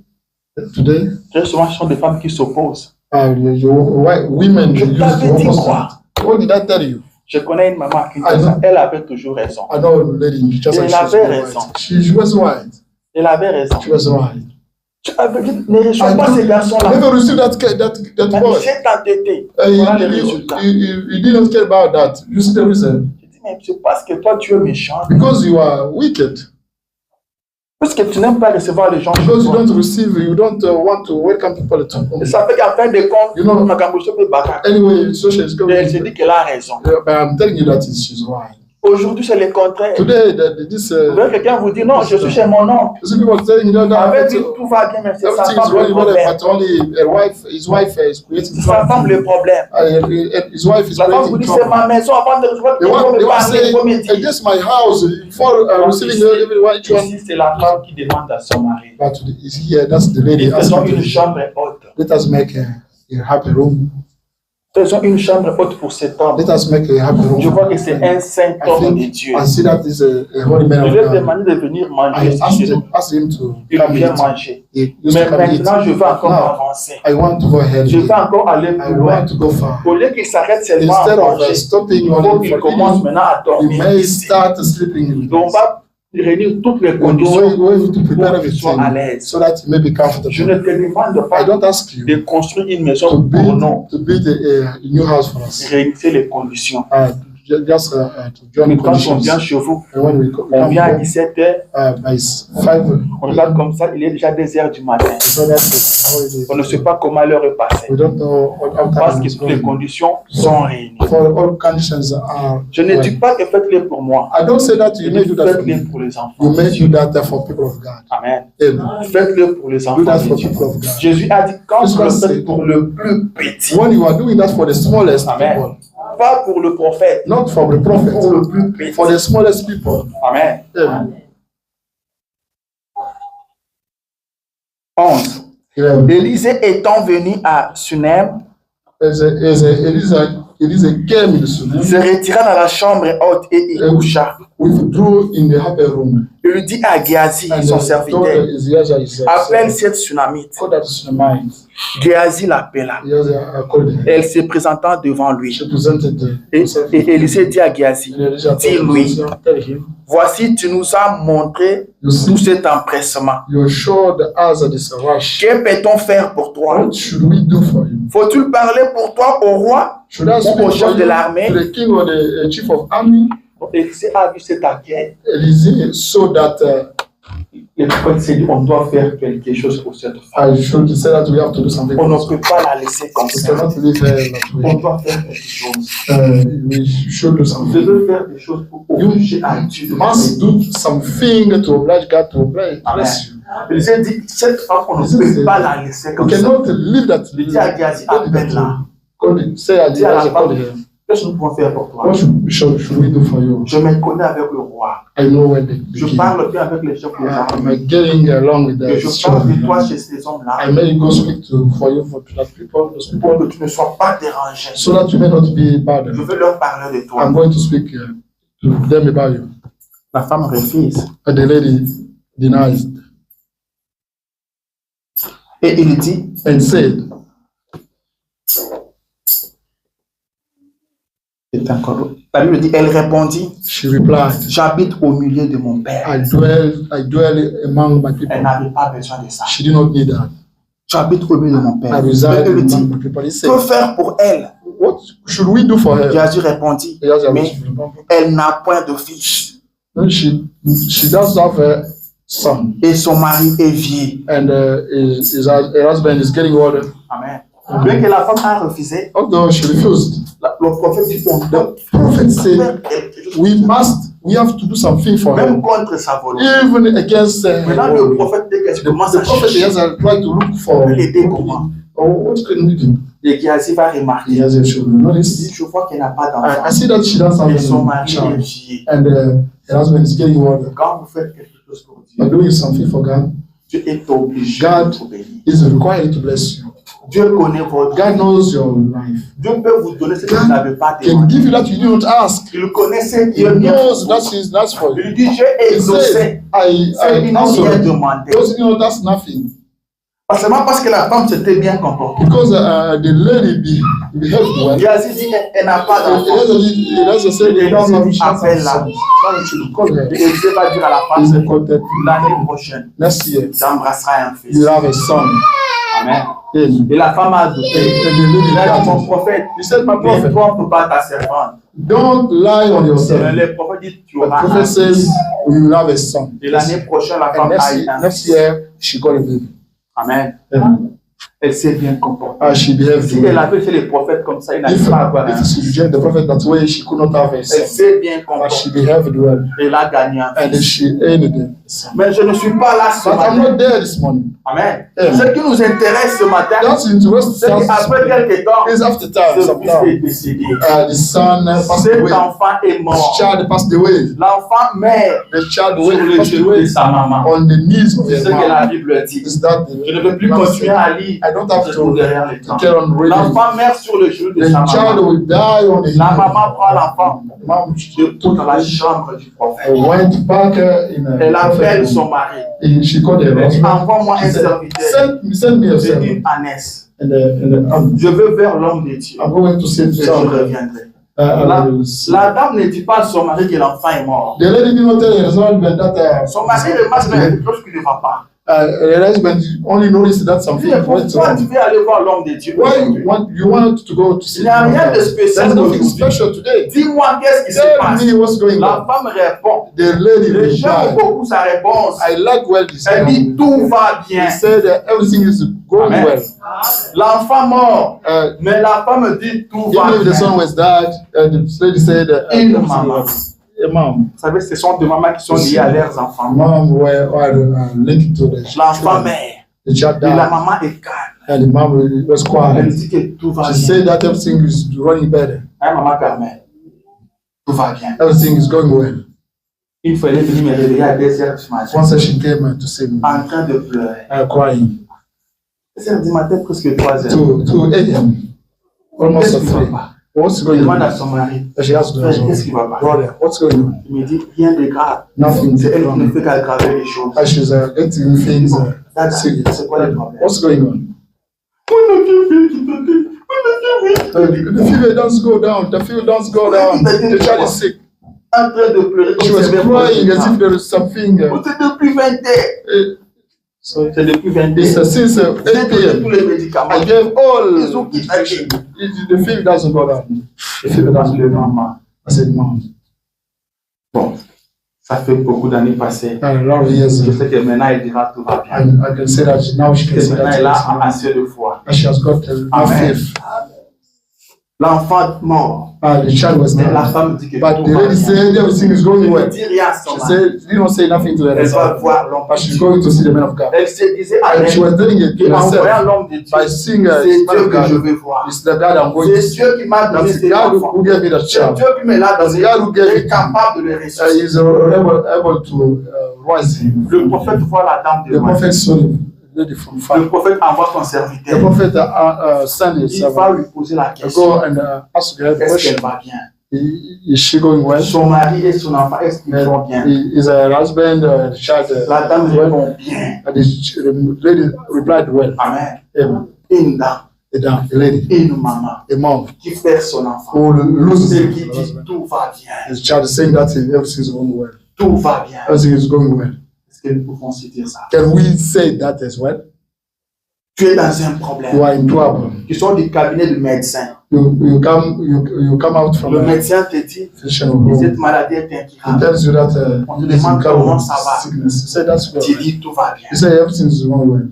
Today, très souvent, ce sont des femmes qui s'opposent. women Je use t'avais dit the quoi? opposite. What did I tell you? Je connais une maman qui dit ça. Elle avait toujours raison. I know a lady just Elle like avait she raison. was white. She was white. Elle avait raison. She was white. Tu avais dit, ne reçois pas ces garçons-là. Never received that Mais boy. il s'est entêté. You Voilà les résultats. didn't care about that. You see the reason? Je dis, mais c'est parce que toi, tu es méchant. Because you are wicked. Parce que tu n'aimes pas recevoir les gens chez Because you toi. don't receive, you don't want to welcome people at home. Et ça fait qu'à fin de compte, You know- on a gambouché peu baka. Anyway, so she's Et going. elle se dit qu'elle a raison. But I'm telling you that she's right. Aujourd'hui, c'est le contraire. Today, this Vous voyez quelqu'un vous dit, non, je suis chez mon oncle. some people are telling you that Avec lui, tout va bien, mais c'est sa everything is femme le going well, problème. but only his wife is creating C'est sa femme le trouble. problème. His wife is La femme vous creating dit, c'est trouble. ma maison avant de recevoir. They Il faut want me parler, il faut me say, dire. against my house, before receiving everyone. Ici, c'est la femme qui demande à son mari. But here, that's the lady. Faisons une chambre haute. Let us make a happy room. Faisons une chambre haute pour cet homme. Let us make a happy room. Je vois que c'est un saint I homme de think Dieu. I see that is a holy man Je of vais God. demander de venir manger I ici chez nous. asked him to Il come vient eat. manger. He used Mais to come eat. maintenant, je vais encore Now, avancer. I want to go ahead. Je vais encore aller I plus loin. want to go far. Au lieu qu'il s'arrête seulement à Instead of manger, stopping il faut on qu'il for commence eating, maintenant à you dormir may ici. start sleeping in Donc, on va réunir toutes les We're conditions going to prepare pour qu'il soit à everything l'aise. so that you may be Je comfortable. ne te demande I pas don't ask you de construire une to maison pour nous. build a new house for us. Réunissez les conditions. Just to join the Quand on vient conditions. chez vous, And when we on come vient à home, 17h, by 5, on regarde comme ça, il est déjà 2h du matin. so that's the On ne sait holiday. pas comment l'heure est passée. We don't know what Parce time que is toutes les going. conditions sont réunies. For all conditions are. Je ne dis pas que faites-le pour moi. I don't say that Je you may dis do that for faites-le me. pour les You enfants. may do that for people of God. Amen. Amen. Faites-le pour les Do enfants that de for Dieu. people of God. Jésus a dit quand This vous le was faites said. pour le plus petit, When you are doing that for the smallest Amen. people, pas pour le prophète, not for the pour prophet, le plus petit. for the smallest people. Amen. Amen. 11. Élisée étant venu à Sunem, Elise came in the Sunem. Se retira dans la chambre haute et y coucha. Withdrew in the upper room. Il lui dit à Géasi, son serviteur, appelle cette Sunamite. Géasi l'appela. Elle se présenta devant lui. Et Élisée dit à Géasi, dis-lui, voici, tu nous as montré tout cet empressement. Que peut-on faire pour toi? Faut-il parler pour toi au roi ou au chef de l'armée? Élisée a vu cette enquête. Élisée saw that le prophète s'est dit, on doit faire quelque chose pour cette femme. On ne peut pas la laisser comme ça. On doit faire quelque chose. Je veux faire des choses pour obliger à Dieu. You must do something to oblige God to bless you. Élisée dit, cette femme, on ne peut pas la laisser comme ça. Il dit à Géasi, appelle-la. Dis à la femme, qu'est-ce que nous pouvons faire pour toi? Je me connais avec le roi. Je parle bien avec les chefs des armées. Et je parle de toi chez ces hommes-là. Pour que tu ne sois pas dérangé. Je veux leur parler de toi. La femme refuse. Et il dit, la Bible dit, elle répondit, j'habite au milieu de mon père. I dwell among my people. Elle n'avait pas besoin de ça. She did not need that. J'habite au milieu de mon père. I reside among my people. Que faire pour elle? What should we do for her? Jésus répondit, mais elle n'a point de fils. She does have a son. Et son mari est vieux. And her husband is getting older. Amen. Bien que la femme a refusé, although she refused, le prophète dit, the prophet said, we have to do something for her. Même contre sa volonté. Even against maintenant, le prophète dit que tu commences à chercher. Try to look for l'aider comment? What can we do? Et Géasi va remarquer. Je vois qu'elle n'a pas d'enfant. I see that she doesn't have et son mari est vieux. And her husband is getting older. Quand vous faites quelque chose pour Dieu, you're doing something for God. Dieu est obligé God de vous bénir. Is required to bless you. Dieu connaît votre God knows your life. Dieu peut vous donner ce que vous n'avez pas demandé. Can give you that you do not ask. Il connaît ce qui est bien. He knows that's for you. Il dit, j'ai exaucé. I n'ont rien demandé. Those who don't ask nothing. Seulement parce que la femme s'était bien comportée. Because the lady behaved well. Géasi dit, elle n'a pas d'enfant. Appelle-la. Et Élisée va dire à la femme, l'année prochaine, tu embrasseras un fils. You have a son. Amen. Et la femme a douté. Il a dit, mon prophète, toi, on ne peut pas ta servante. Don't lie on yourself. Le prophète dit, tu auras un fils. You will have a son. Et l'année prochaine, la femme a eu un fils. Next year, she got a baby. Amen. Elle s'est bien comportée. Si elle avait fait les prophètes comme ça, il n'allait pas avoir un fils. Elle s'est bien comportée. Elle a gagné un fils. Mais je ne suis pas là ce matin. Amen. Ce qui nous intéresse ce matin, c'est qu'après quelques temps, ce fils est décédé. Cet enfant est mort. L'enfant meurt sur le genou de sa maman. C'est ce que la Bible dit. Je ne veux plus continuer à lire. L'enfant meurt sur le genou de sa maman. La maman prend l'enfant dans la chambre du prophète. Elle appelle son mari. Elle dit, envoie-moi un serviteur d'une ânesse. Je veux vers l'homme de Dieu. Et je reviendrai. La dame ne dit pas à son mari que l'enfant est mort. Son mari remarque quelque chose qui ne va pas. Only noticed that something. Pourquoi tu veux aller voir l'homme de Dieu? You want to go to see. Il n'y a rien de spécial today. Dis-moi qu'est-ce qui se passe. La femme répond. J'aime beaucoup sa réponse. I like well this. Elle dit tout va bien. He said everything is going well. L'enfant mort, mais la femme dit tout va bien. The son was died. The lady said une maman. Vous savez, ce sont des mamans qui sont liées à leurs enfants. L'enfant meurt. Et la maman est calme. And the mom was quiet. Elle dit que tout va bien. She said that everything is running better. Maman Carmen, tout va bien. Everything is going well. Une fois, elle est venue me réveiller à 2h du matin. Once she came to see me. En train de pleurer. Crying. C'est du matin presque 3 heures. To 8 a.m. Almost at 3. What's going Demande on? à son mari. She asked the Qu'est-ce qui va pas? brother, what's going on? Il me dit rien de grave. Nothing. C'est elle qui ne fait qu'aggraver les choses. And she's getting things serious. C'est quoi le problème? What's going on? The fever doesn't go down. The fever doesn't go down. The child is sick. En train de pleurer. She was crying as if there is something. C'est depuis 20 heures. C'est depuis 20 It's heures. since 8 Tous p.m. les médicaments. I gave all Ils ont quitté. the fever doesn't go down. The fever doesn't go down. Maman. I said, Mom. Bon, ça fait beaucoup d'années passées. A lot of years. Je sais que maintenant elle dira tout va bien. And I can say that now she can Que say maintenant that elle a assez de foi. and she has got enough Amen. faith. L'enfant mort. The child was Mais la there. femme dit que But tout the va lady bien. said everything is going Elle ne well. dit rien à son She mari. said, you don't say nothing to her. Elle va voir l'homme. But she's going to see the man of God. Elle se disait à And she elle, was telling it to en voyant herself l'homme de Dieu, by seeing c'est this man Dieu of que je God. vais voir. It's the God I'm going to C'est see. Dieu qui m'a donné That's the cet God enfant. who gave me the C'est child. Dieu qui me l'a donné. God who gave Il it est to me. capable de le ressusciter. He's able to rise him. Le prophète voit la dame de The loin. prophet saw the lady from Le far. prophète envoie son The serviteur. prophet sent his Il va servant lui poser la to question. go and ask her a Est-ce question. qu'elle va bien? Is she going well? Son mari et son enfant, est-ce qu'ils vont bien? Is her husband, the child, La dame well? répond bien. And the lady replied well. Amen. Amen. Une dame, A lady, une maman a mom, qui perd son enfant. who loses Et qui her dit husband. tout va bien. His child is saying that everything is going well. Tout va bien. Everything is going well. Est-ce que nous pouvons se dire ça? Can we say that as well? Tu es dans un You problème. are in trouble. Tu sors du cabinet du médecin. You come out from Le a médecin te dit physician home. cette maladie est He incurable. tells you that On te it is demande comment incurable ça va. sickness. You say that's well. Tu dis tout va bien. You say everything is going well.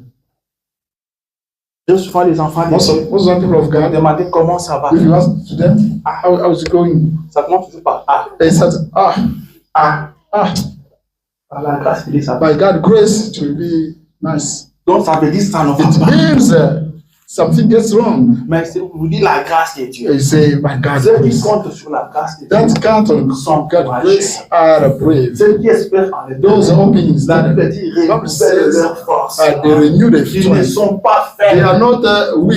J'ai souvent les enfants Most of people of me God, demander comment ça va. if you ask to them, how is it going? Ça commence toujours par A. They said, Par la grâce de Dieu, ça va. by God's grace, it will be nice. Donc ça veut dire que ça ne va It pas. means something gets wrong. Mais c'est vous dire la grâce de Dieu. You say, by God's Ceux qui grace. comptent sur la grâce de That Dieu count on God's grace are brave. ceux qui espèrent en les Those hoping in La Bible that dit Bible renouvellent says leur force. they renew their Ils ne strength. sont pas They are faibles. not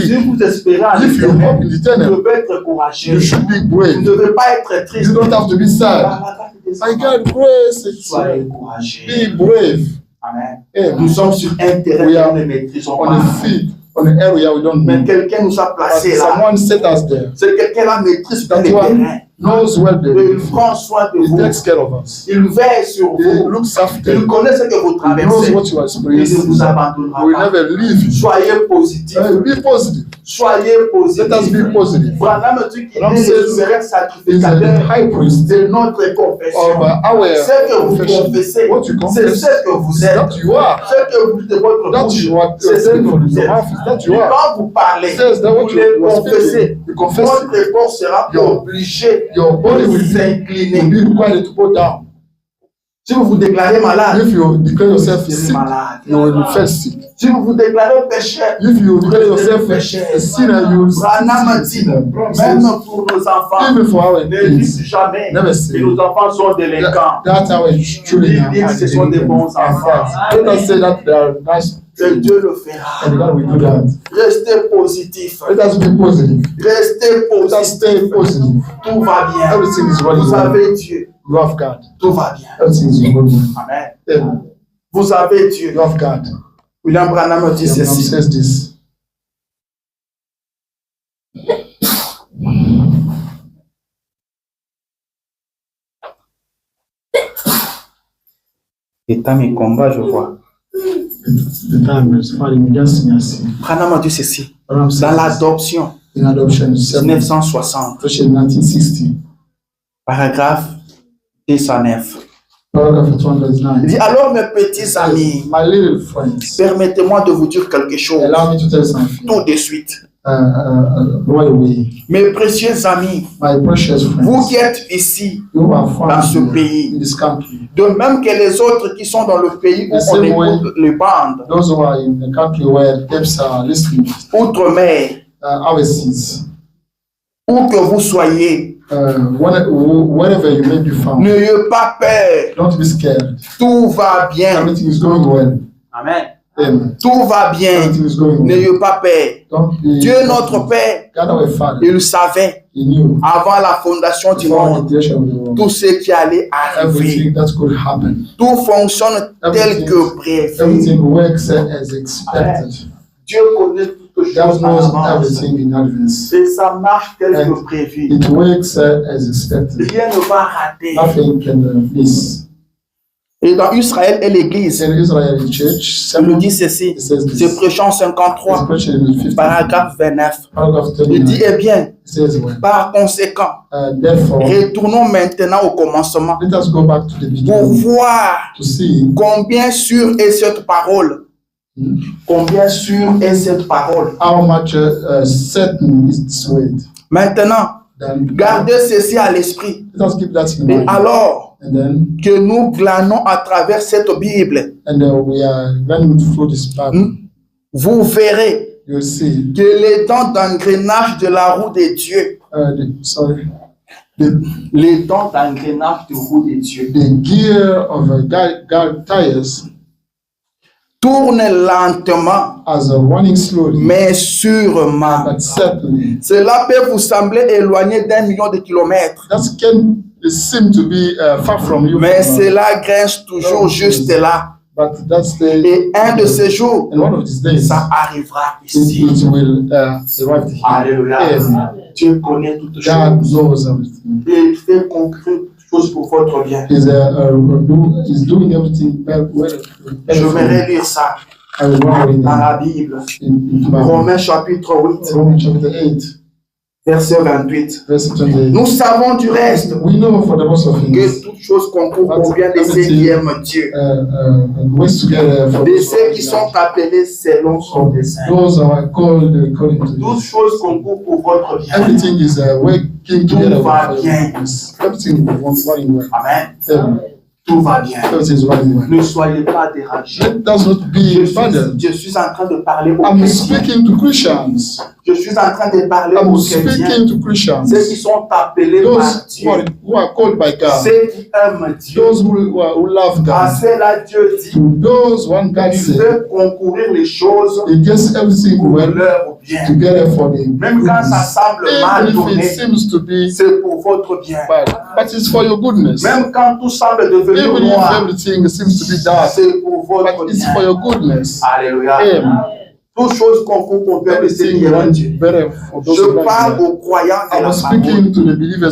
Si weak. vous espérez en If you hope l'éternel, in the vous eternal, devez être courageux. you should be Vous brave. ne devez pas être triste. You don't have to be sad. Par la grâce de Dieu, By God's grace, it's soyez courageux. be brave. Amen. Amen. Nous sommes sur un terrain We que are nous ne maîtrisons On pas. the feet, on the area we don't Mais know. quelqu'un nous a But placés là. someone set us there. C'est quelqu'un là maîtrise That le one terrain. knows well Et il the prend soin de He vous. takes care of us. Il veille sur He vous. looks after. Il He connaît ce que vous knows traversez. what you are Il ne experiencing. vous abandonnera We will pas. never leave you. Soyez positif. Be positive. Soyez positif. Let us be positive. Branham dit qu'il Branham est le says souverain He's the sacrificateur high priest de notre of confession. our Ce que vous confession. confessez, What you c'est confess, ce que vous is êtes. that you are. Ce que vous dites de votre That bouche, you are. c'est ce que From vous your êtes. mouth is that Et you are. quand vous parlez, Says that vous what you le are confessez. speaking. You confess. Votre corps sera Your- obligé Your body de will s'incliner. be required to go down. Si vous vous déclarez malade, If you declare yourself vous serez sick, malade. you will be first sick. Si vous vous déclarez pécheur, If you declare yourself a sinner, you will Branham be dit, même pour nos enfants, Even for our ne kids, dites jamais never say que nos enfants sont délinquants. that's how it truly Ils disent que ce sont des bons enfants. Let us say that they are nice, Que Dieu le fera. and God will do that. Restez positif. Let us be positive. Restez Let us positif. stay positive. Tout va bien. Everything is running Vous well. avez Dieu. You have God. Tout va bien. Everything is going well. Amen. Amen. Vous avez Dieu. You have God. William Branham dit Abraham ceci. says this. État mes combats, je vois. The time is fighting against me. I see. Branham dit ceci. Abraham Dans says l'adoption, in adoption, 1960, especially 1960, paragraphe 209. paragraph Il 209. dit, alors mes petits amis, My little friends, permettez-moi de vous dire quelque chose allow me to tell something. tout de suite. Right away. Mes précieux amis, My precious vous friends, qui êtes ici, you are found dans ce here pays, in this country. de même que les autres qui sont dans le pays où The on same écoute les bandes, Those who are in the country where tapes are listening, outre-mer, overseas, où que vous soyez, wherever you may be found, n'ayez pas peur, don't be scared. tout va bien. Everything is going well. Amen. Tout va bien. N'ayez pas peur. Dieu notre Père, il le savait avant la fondation du monde, tout ce qui allait arriver. Tout fonctionne tel que prévu. Dieu connaît toutes choses en avance. Et ça marche tel que prévu. Rien ne va rater. Et dans Israël et l'Église, il nous dit ceci, c'est Prêchant 53, paragraphe 29. Il dit, eh bien, par conséquent, retournons maintenant au commencement pour voir combien sûre est cette parole. Combien sûre est cette parole. Maintenant, gardez ceci à l'esprit. Et alors, que nous glanons à travers cette Bible, vous verrez que les dents d'engrenage de la roue de Dieu, les dents d'engrenage de roue de Dieu, the gear of tires, tourne lentement, mais sûrement. Cela peut vous sembler éloigné d'1 million de kilomètres. Seem to be far from you. Mais cela grince toujours juste là. Et un de ces jours, ça arrivera ici. Alléluia. Dieu connaît toutes choses. Et il fait conclure toutes choses pour votre bien. Je vais lire ça dans la Bible. Romains chapitre 8. Verset 28. Nous savons du reste que toutes choses concourent pour bien de ceux qui aiment Dieu, de ceux qui sont appelés selon son dessein. Toutes choses concourent pour votre bien. Tout va bien. Amen. Tout va bien. Ne soyez pas dérangés. Je suis en train de parler aux chrétiens. Je suis en train de parler aux chrétiens. Ceux qui sont appelés par Dieu. Ceux qui aiment Dieu. À ceux-là, Dieu dit qu'il veut concourir les choses pour leur bien. Même quand ça semble mal tourné, c'est pour votre bien. Même quand tout semble devenir noir, c'est pour votre bien. Alléluia. Toutes choses concourent pour bien de ceux qui aiment Dieu. Je parle aux croyants de la parole.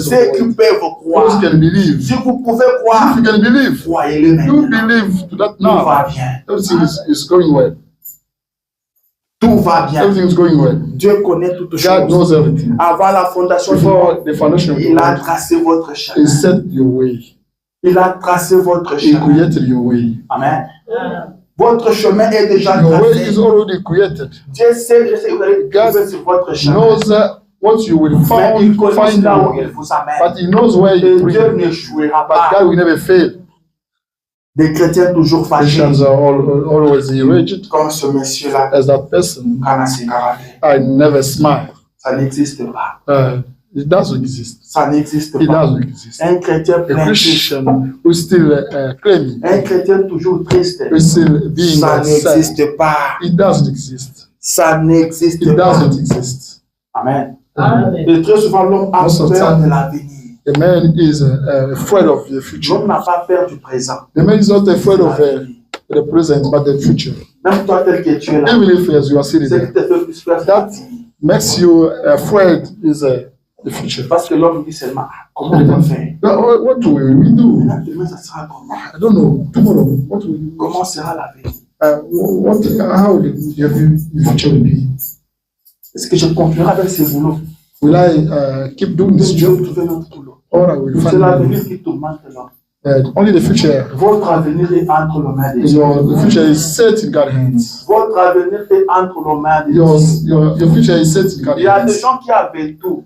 Ceux qui peuvent croire. Si vous pouvez croire, croyez-le maintenant. Tout va bien. Tout va bien. Dieu connaît toutes choses. Avant la fondation du monde, il a tracé votre chemin. Il a tracé votre chemin. Amen. Votre chemin est déjà tracé. Dieu sait que vous allez trouver sur votre chemin. Mais il connaît là où il vous amène. Et Dieu n'échouera pas. Des chrétiens toujours fâchés. Comme ce monsieur-là. I never smile. Ça n'existe pas. It doesn't exist. Ça n'existe pas. It doesn't exist. Un chrétien a Christian who still claiming. Un chrétien toujours triste. Still being ça n'existe pas. It doesn't exist. Ça n'existe pas. It doesn't exist. Amen. Et très souvent l'homme a peur de l'avenir. The man is afraid of the future. L'homme n'a pas peur du présent. The man is not afraid of the present, but the future. Même toi tel que tu es là. Even if you are sitting there, that makes you afraid is the future. Parce que l'homme dit seulement, comment on va faire? What do we do? Demain, ça sera comment? I don't know. Tomorrow, what will we do? Comment sera la vie? How the future will be? Est-ce que je continuerai avec ce boulot? Will I keep doing this job? Or I will find c'est l'avenir qui tourmente l'homme. Only the future. Votre avenir est entre les mains de Dieu. The future is set in God's hands. Votre avenir est entre les mains de Dieu. Your future is set in God's hands. Il y a des gens qui avaient tout.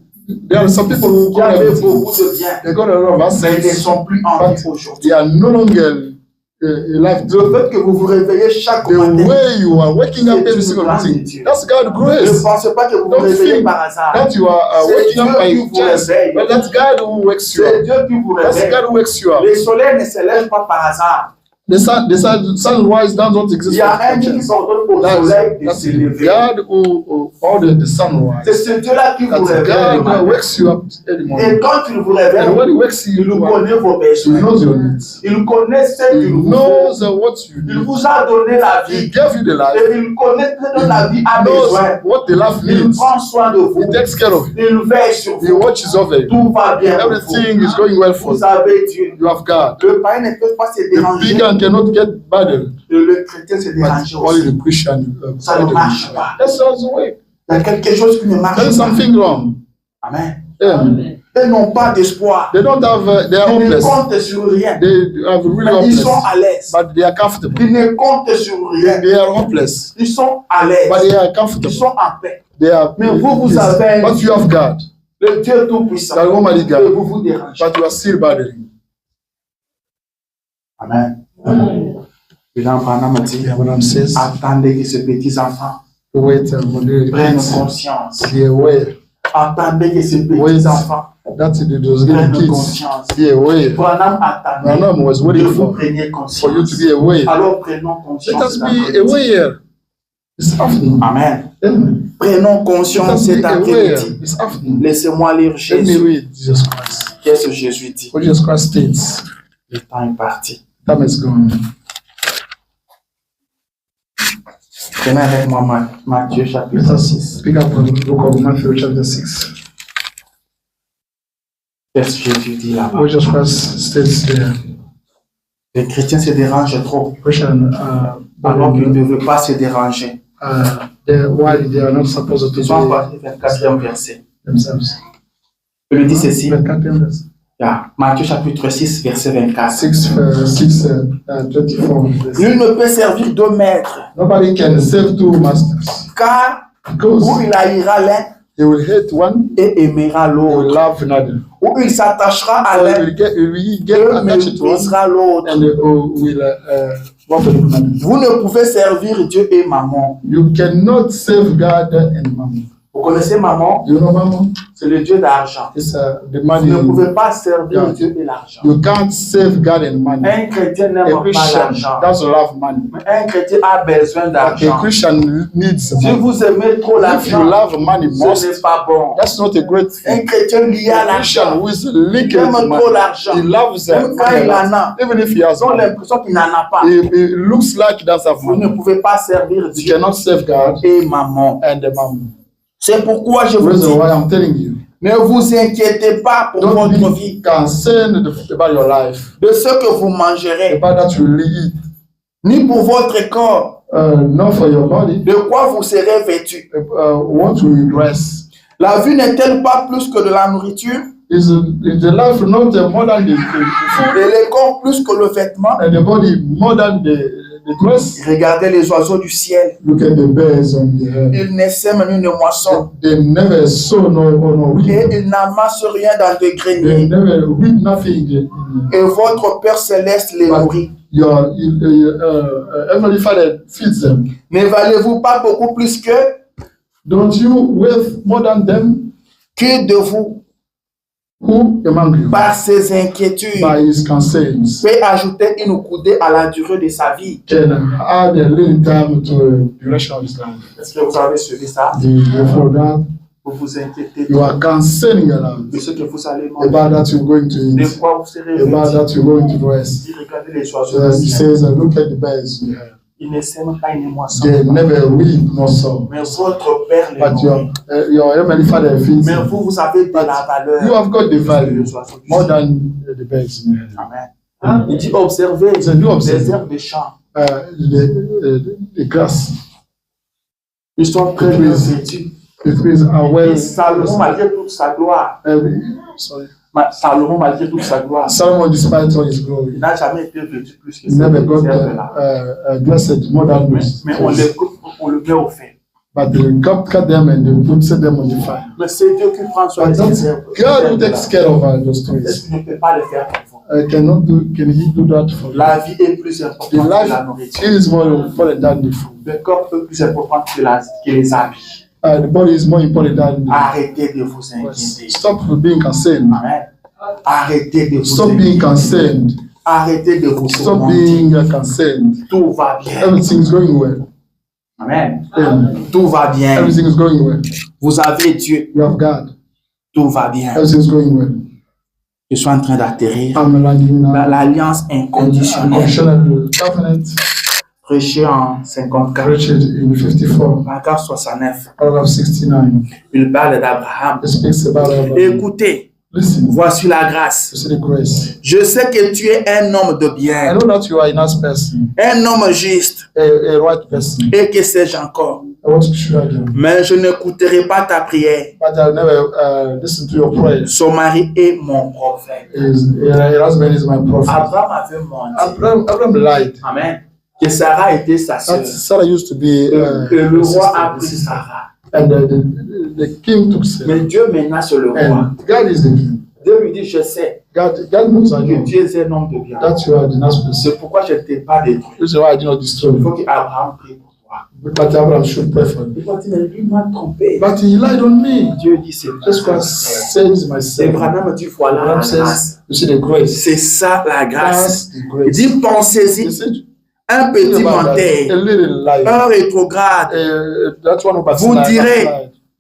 There are some people who avaient beaucoup de biens. They got a lot of assets. Mais ils ne sont plus en vie aujourd'hui. They are no longer life. Le fait que vous vous réveillez chaque matin. The way you are waking up every single morning. That's God's grace. Ne pensez pas que vous vous réveillez par hasard. That you are waking up by chance. But that's God who wakes you up. C'est Dieu qui vous réveille. That's God who wakes you up. Le soleil ne se lève pas par hasard. The sunrise doesn't exist. Il y a un Dieu qui s'ordonne au soleil de se lever. God who ordered the sunrise. C'est ce Dieu-là qui vous réveille. God wakes you up early morning. Et quand il vous réveille, And when he wakes il you connaît up, vos he besoins. knows your needs. Il connaît ce He qu'il vous knows faut. what you Il need. vous a donné la He vie. gave you the life. Et il connaît ce que la vie a He knows besoin. what the life Il needs. prend soin de vous. He takes care of you. Il veille sur He vous. watches over you. Tout va bien pour vous. Everything is going well for Vous you. avez Dieu. You have God. Le païen ne peut pas se The déranger. pagan cannot get burdened, Le chrétien se but dérange only aussi. the Christian. Ça ne marche pas. That's the way. Il y a quelque chose qui ne marche There is pas. something wrong. Amen. Amen. Ils n'ont pas d'espoir. They don't have. They are Ils ne hopeless. comptent sur rien. They are really Mais ils sont hopeless, à l'aise. but they are comfortable. Ils ne comptent sur rien. They are hopeless, Ils sont à l'aise. but they are Ils comfortable. sont en paix. They are. Mais vous avez But you have God, le Dieu Tout-Puissant. The Almighty God. Et vous vous dérangez. but you are still burdened. Amen. Bilan Branham a dit, Abraham says, attendez que ces petits enfants wait for the prennent kids. conscience. Be aware. Attendez que ces petits Wait. enfants That's those prennent kids. conscience. Be aware. Branham attendait Branham was que waiting vous for preniez you to conscience. be aware. Alors prenons Let conscience. us cet be après-midi. aware this afternoon. Amen. Amen. Prenons Let conscience us cet be aware après-midi. this afternoon. Laissez-moi lire Let me Jésus. read Jesus Christ. Qu'est-ce que Jésus dit? What Jesus Christ states. Le temps est parti. Time is gone. Prenez avec moi Matthieu Let chapitre us 6. pick up from the book of Matthew chapter 6. Qu'est-ce que Jésus dit là-bas? What Jesus Christ states there. Les chrétiens se dérangent trop. Christian, Alors qu'ils ne veulent pas se déranger. why they are not supposed to Ils sont be partis vers le 4e verset. themselves. Je lui dis ceci. 24. Yeah. Matthieu chapitre 6, verset 24. 24. Nul ne peut servir deux maîtres, Nobody can serve two masters car because ou il haïra l'un he will hate one, et aimera he will l'autre, love another. ou il s'attachera à Or he l'un will get et attached to one méprisera l'autre. and will walk with another. Vous ne pouvez servir Dieu et maman. You cannot save God and money. Vous connaissez maman? You know, Mama? C'est le Dieu d'argent. It's the Vous money. ne pouvez pas servir Yeah. Dieu et l'argent. You can't save God and money. Un chrétien A n'aime pas Christian l'argent. doesn't love money. Mais un chrétien a besoin A d'argent. Christian needs Si money. vous aimez trop If you l'argent, love money ce most, n'est pas bon. that's not a great Un thing. chrétien lié à A Christian l'argent, who is il linked aime to trop money, l'argent. he loves Même quand money. il en a, Even if he has ils ont money, l'impression qu'il n'en a pas. it looks like he doesn't have Vous ne money. pouvez pas servir You Dieu cannot save God et maman. and the money. C'est pourquoi je The vous reason dis, why I'm telling you, ne vous inquiétez pas pour don't votre be vie, concerned about your life, de ce que vous mangerez, about that you will eat, ni pour votre corps, not for your body, de quoi vous serez vêtu. what you will dress. La vie n'est-elle pas plus que de la nourriture, Is the life not more than the food, et le corps plus que le vêtement? and the body more than the dress? Regardez les oiseaux du ciel. Look at the birds on the head. Ils ne sèment ni ne moissonnent, They never sow no et wheat. ils n'amassent rien dans des They greniers. never reap nothing. Et votre Père Céleste les nourrit. Your Heavenly Father feeds them. Ne valez-vous pas beaucoup plus que Don't you wealth more than them? de vous, Who among you, par ses inquiétudes, by his concerns, peut ajouter une coudée à la durée de sa vie? can add a little time to the duration of his life? Est-ce que vous avez suivi ça? For that, Vous vous inquiétez you are concerning about de ce que vous allez manger, that you're going to de eat, quoi vous serez about vêtu. that you're going to dress. Regardez les oiseaux du He ciel. says, look at the birds. Ils ne sèment pas, ils ne They moissonnent pas. never reap nor sow. Mais votre Père les But nourrit. your Heavenly Father feeds Mais them. vous avez de la valeur. You have got the value Les oiseaux du more ciel. than the birds. Amen. Il dit observez It's a new les observation. herbes des champs. The grass, Ils sont très bien vêtus. the trees are well. Et Salomon, malgré toute sa gloire, Salomon, malgré toute sa gloire, Solomon, despite all his il glory, n'a jamais été vêtu plus que he ces never got herbes-là. dressed more than those. Mais on les coupe, on le met au feu. But they cut them and they set them on the fire. Mais c'est Dieu qui prend soin But de that's ces herbes. God who takes care of those trees. Est-ce qu'il ne peut pas le faire pour vous? Can he do that for you? La vie est plus importante The que la life nourriture. is more important than the food. Le corps est plus important que les habits. The body is more important than the Arrêtez de vous inquiéter. Stop being concerned. Amen. Arrêtez de vous Stop being inquiéter. concerned. Arrêtez de vous Stop being concerned. Tout va bien. Everything is going well. Amen. Amen. Tout va bien. Everything is going well. Vous avez Dieu. You have God. Tout va bien. Everything is going well. Je suis en train d'atterrir I'm landing now. l'alliance inconditionnelle. Unconditional covenant. Prêché en 54. Preached in 54. Paragraphe 69. Paragraph 69. Il parle d'Abraham. It speaks about Abraham. Écoutez, Listen. voici la grâce. You see the grace. Je sais que tu es un homme de I bien, know that you are a nice person, un homme juste, a right person. et que sais-je encore. What should I do? Mais je n'écouterai pas ta prière. But I'll never listen to your prayer. Son mari est mon prophète. Your husband is my prophet. Abraham avait menti. Abraham lied. Amen. Que Sarah était sa sœur. Sarah used to be Et le roi a pris Sarah. and the king took Sarah. Mais Dieu menace le roi. And God is the king. Dieu lui dit, je sais God knows I que know tu es un homme de bien. that you are the nice person. C'est pourquoi je ne t'ai pas détruit. This is why I did not destroy Il faut you. qu'Abraham prie pour toi. But Abraham should pray for you. Il faut dire, mais lui m'a trompé. But he lied on me. Dieu dit, c'est Just pas what ça. says myself. Abraham dit, voilà la Abraham grâce. says, you see the grace. C'est ça la grâce. That's the Il grace. dit, You pensez-y, see, un think petit about that. A menteur, little lie. un rétrograde. That's one of Vous direz,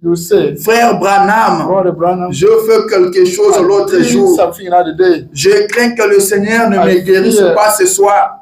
you say, frère Branham, Brother Branham, je fais quelque chose l'autre I did jour. something another day. Je crains que le Seigneur ne me guérisse pas ce soir.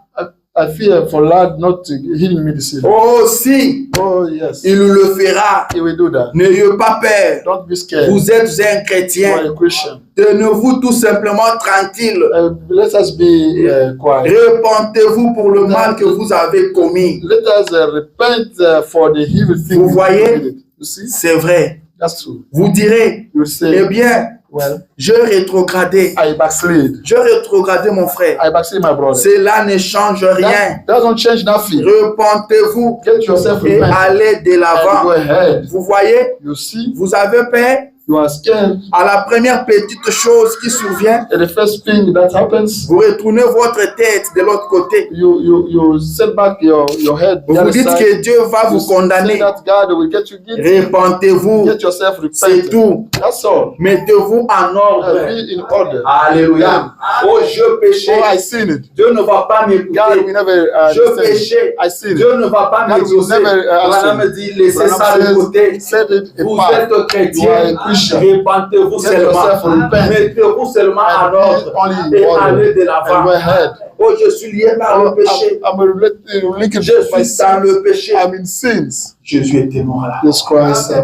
I fear for Lord not to heal me this evening. Oh si, Oh yes, il le fera. he will do that. N'ayez pas peur. Don't be scared. Vous êtes un You are chrétien. a Christian. Tenez-vous tout simplement tranquille. Let us be quiet. Repentez-vous pour le mal que vous avez commis. Let us repent for the evil thing. Vous voyez? we did. You see, C'est vrai. that's true. Vous direz, You eh say, bien, well, je rétrogradé. I backslid. Je rétrogradé mon frère. I backslid my brother. Cela ne change rien. That doesn't change nothing. Repentez-vous Get yourself et repent allez de and l'avant. go ahead. Vous voyez, You see, vous avez peur you are scared. à la première petite chose qui survient. And the first thing that happens, Vous retournez votre tête de l'autre côté. you set back your head. the Vous other dites side. que Dieu va You vous say condamner. that God will get you guilty. Repentez-vous. Get yourself C'est repented. tout. That's all. Mettez-vous en ordre. Be in order. Alléluia. Oh, je péchais. Oh, I seen it. Dieu ne va pas God m'écouter. will never Je listen. péchais. I seen it. Dieu ne va pas God will m'exaucer. never Voilà answer. me dit, laissez Branham ça de says, côté. set it Vous apart. êtes You are chrétien. a Christian. Repentez-vous Get seulement. yourself repent. Mettez-vous seulement en And ordre. be only Et in order. allez de And l'avant. go ahead. Oh, je suis lié par le péché. I'm related Je to suis my dans le sins. péché. I'm in sins. Jésus était mort à la Jesus Christ.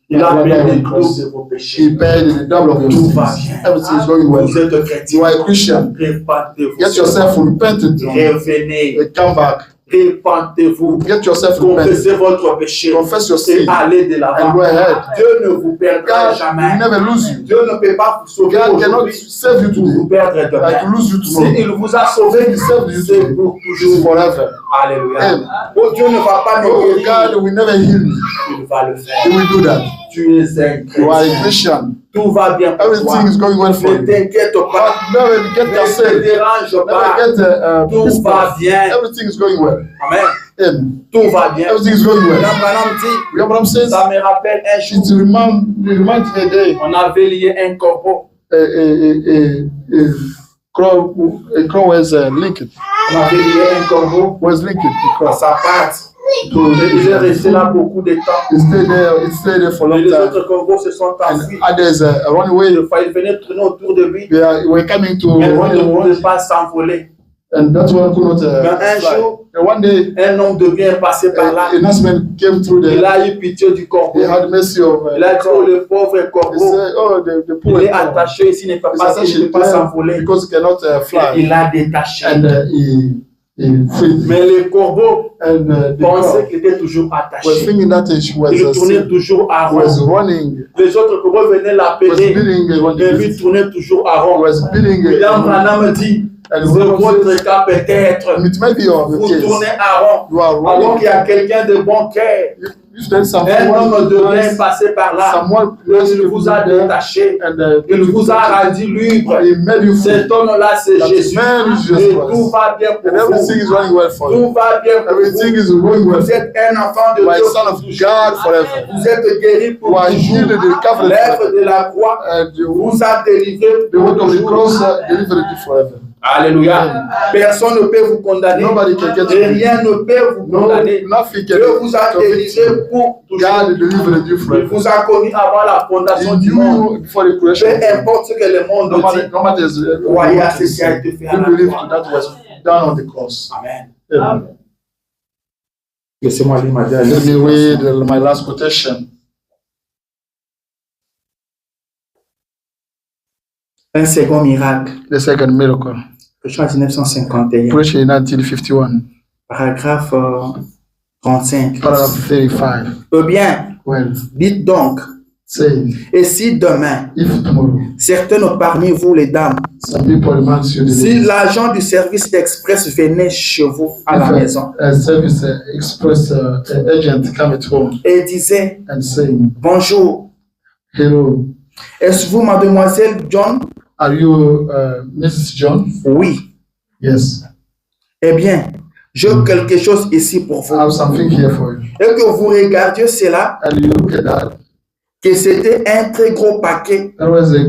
Il a payé le cross. double de vos péchés. He paid the double of your Tout va sins. bien. Everything is going well. Vous êtes You chrétien. are a Christian. Repentez-vous. Get yourself repented. Revenez. Come back. Repentez-vous. Get yourself repented. Confessez votre péché. Confess your Et sin. allez de And l'avant. go ahead. Dieu ne vous perdra God jamais. will never lose you. Dieu ne peut pas vous sauver God cannot aujourd'hui save you pour vous today. perdre Like to demain. lose you tomorrow. S'il vous a sauvé, He saved you c'est today. pour It's toujours. forever. Alléluia. Amen. Oh, Dieu ne va pas me Oh, guérir. God will never heal me. Il va le He faire. will do that. Tu es un You are a chrétien. Christian. Tout va bien pour toi. Everything is going well for Ne you. t'inquiète pas. Never get Ne te yourself. dérange Never pas. get Tout pissed va off. bien. Everything is going well. Amen. Amen. Tout va bien. Everything is going well. Branham dit, Abraham says, ça me rappelle un jour, it reminds me a day on avait lié un corbeau. a crow was linked. On avait lié un corbeau Was linked to à crow. sa patte. Et il est resté là beaucoup de temps. It stayed there for a Et long les time. autres corbeaux se sont enfuis. And others run away. Des fois, ils venaient tourner autour de lui. They were coming to Mais run ils ne away. pouvaient pas s'envoler. And that's why I could not Mais un fly. jour, And one day, un homme de bien est passé par là. an husband came through Il there. a eu pitié du corbeau. He had mercy of Il a dit, oh, le pauvre He corbeau, said, oh, the il poor est attaché ici, il ne peut He's pas, il ne attached peut pas s'envoler. because he cannot fly. Il a détaché. And he freed. Mais le corbeau And the pensait crow qu'il était toujours was attaché. thinking that she was, Il tournait toujours à rond. was running, Les autres corbeaux venaient was l'appeler, beating mais lui tournait toujours à rond. was beating William Branham dit, and c'est votre cas peut-être. it might be your Vous case. tournez à rond. You are Alors running. qu'il y a quelqu'un de bon cœur, If there's un homme de bien someone, passé par là, someone il vous a détaché, and il vous a rendu libre. he made you free. Cet homme-là, c'est That Jésus. man is Jesus Et Christ. tout va bien And pour everything vous. is running well for you. Tout va bien pour Everything vous. is going well. Vous êtes un enfant de You are a Dieu. son of God forever. Vous êtes guéri pour You are toujours. healed and recovered L'œuvre forever. de la croix And vous a délivré the pour work of the toujours. cross delivered you forever. Alléluia. Personne ne peut vous condamner. Et rien ne peut vous condamner. Dieu vous a délivré pour toujours. Il vous a connu avant la fondation du monde. Peu importe ce que le monde dit. Croyez à ce qui a été fait à la croix. Amen. Laissez-moi lire ma dernière. Let me read my last quotation. Un second miracle. The second miracle. Prêché en 1951. Preached in 1951. Paragraphe 35. Paragraph 35. Eh bien, Well, dites donc, say, et si demain, if tomorrow, certaines parmi vous, les dames, some people among you, si l'agent du service express venait chez vous à la maison a service express agent come at home et disait, and saying, bonjour, hello, est-ce vous mademoiselle John? are you Mrs. John? Oui. Yes. Eh bien, j'ai quelque chose ici pour vous. I have something here for you. Et que vous regardiez cela, And you look at that. que c'était un très gros paquet That was a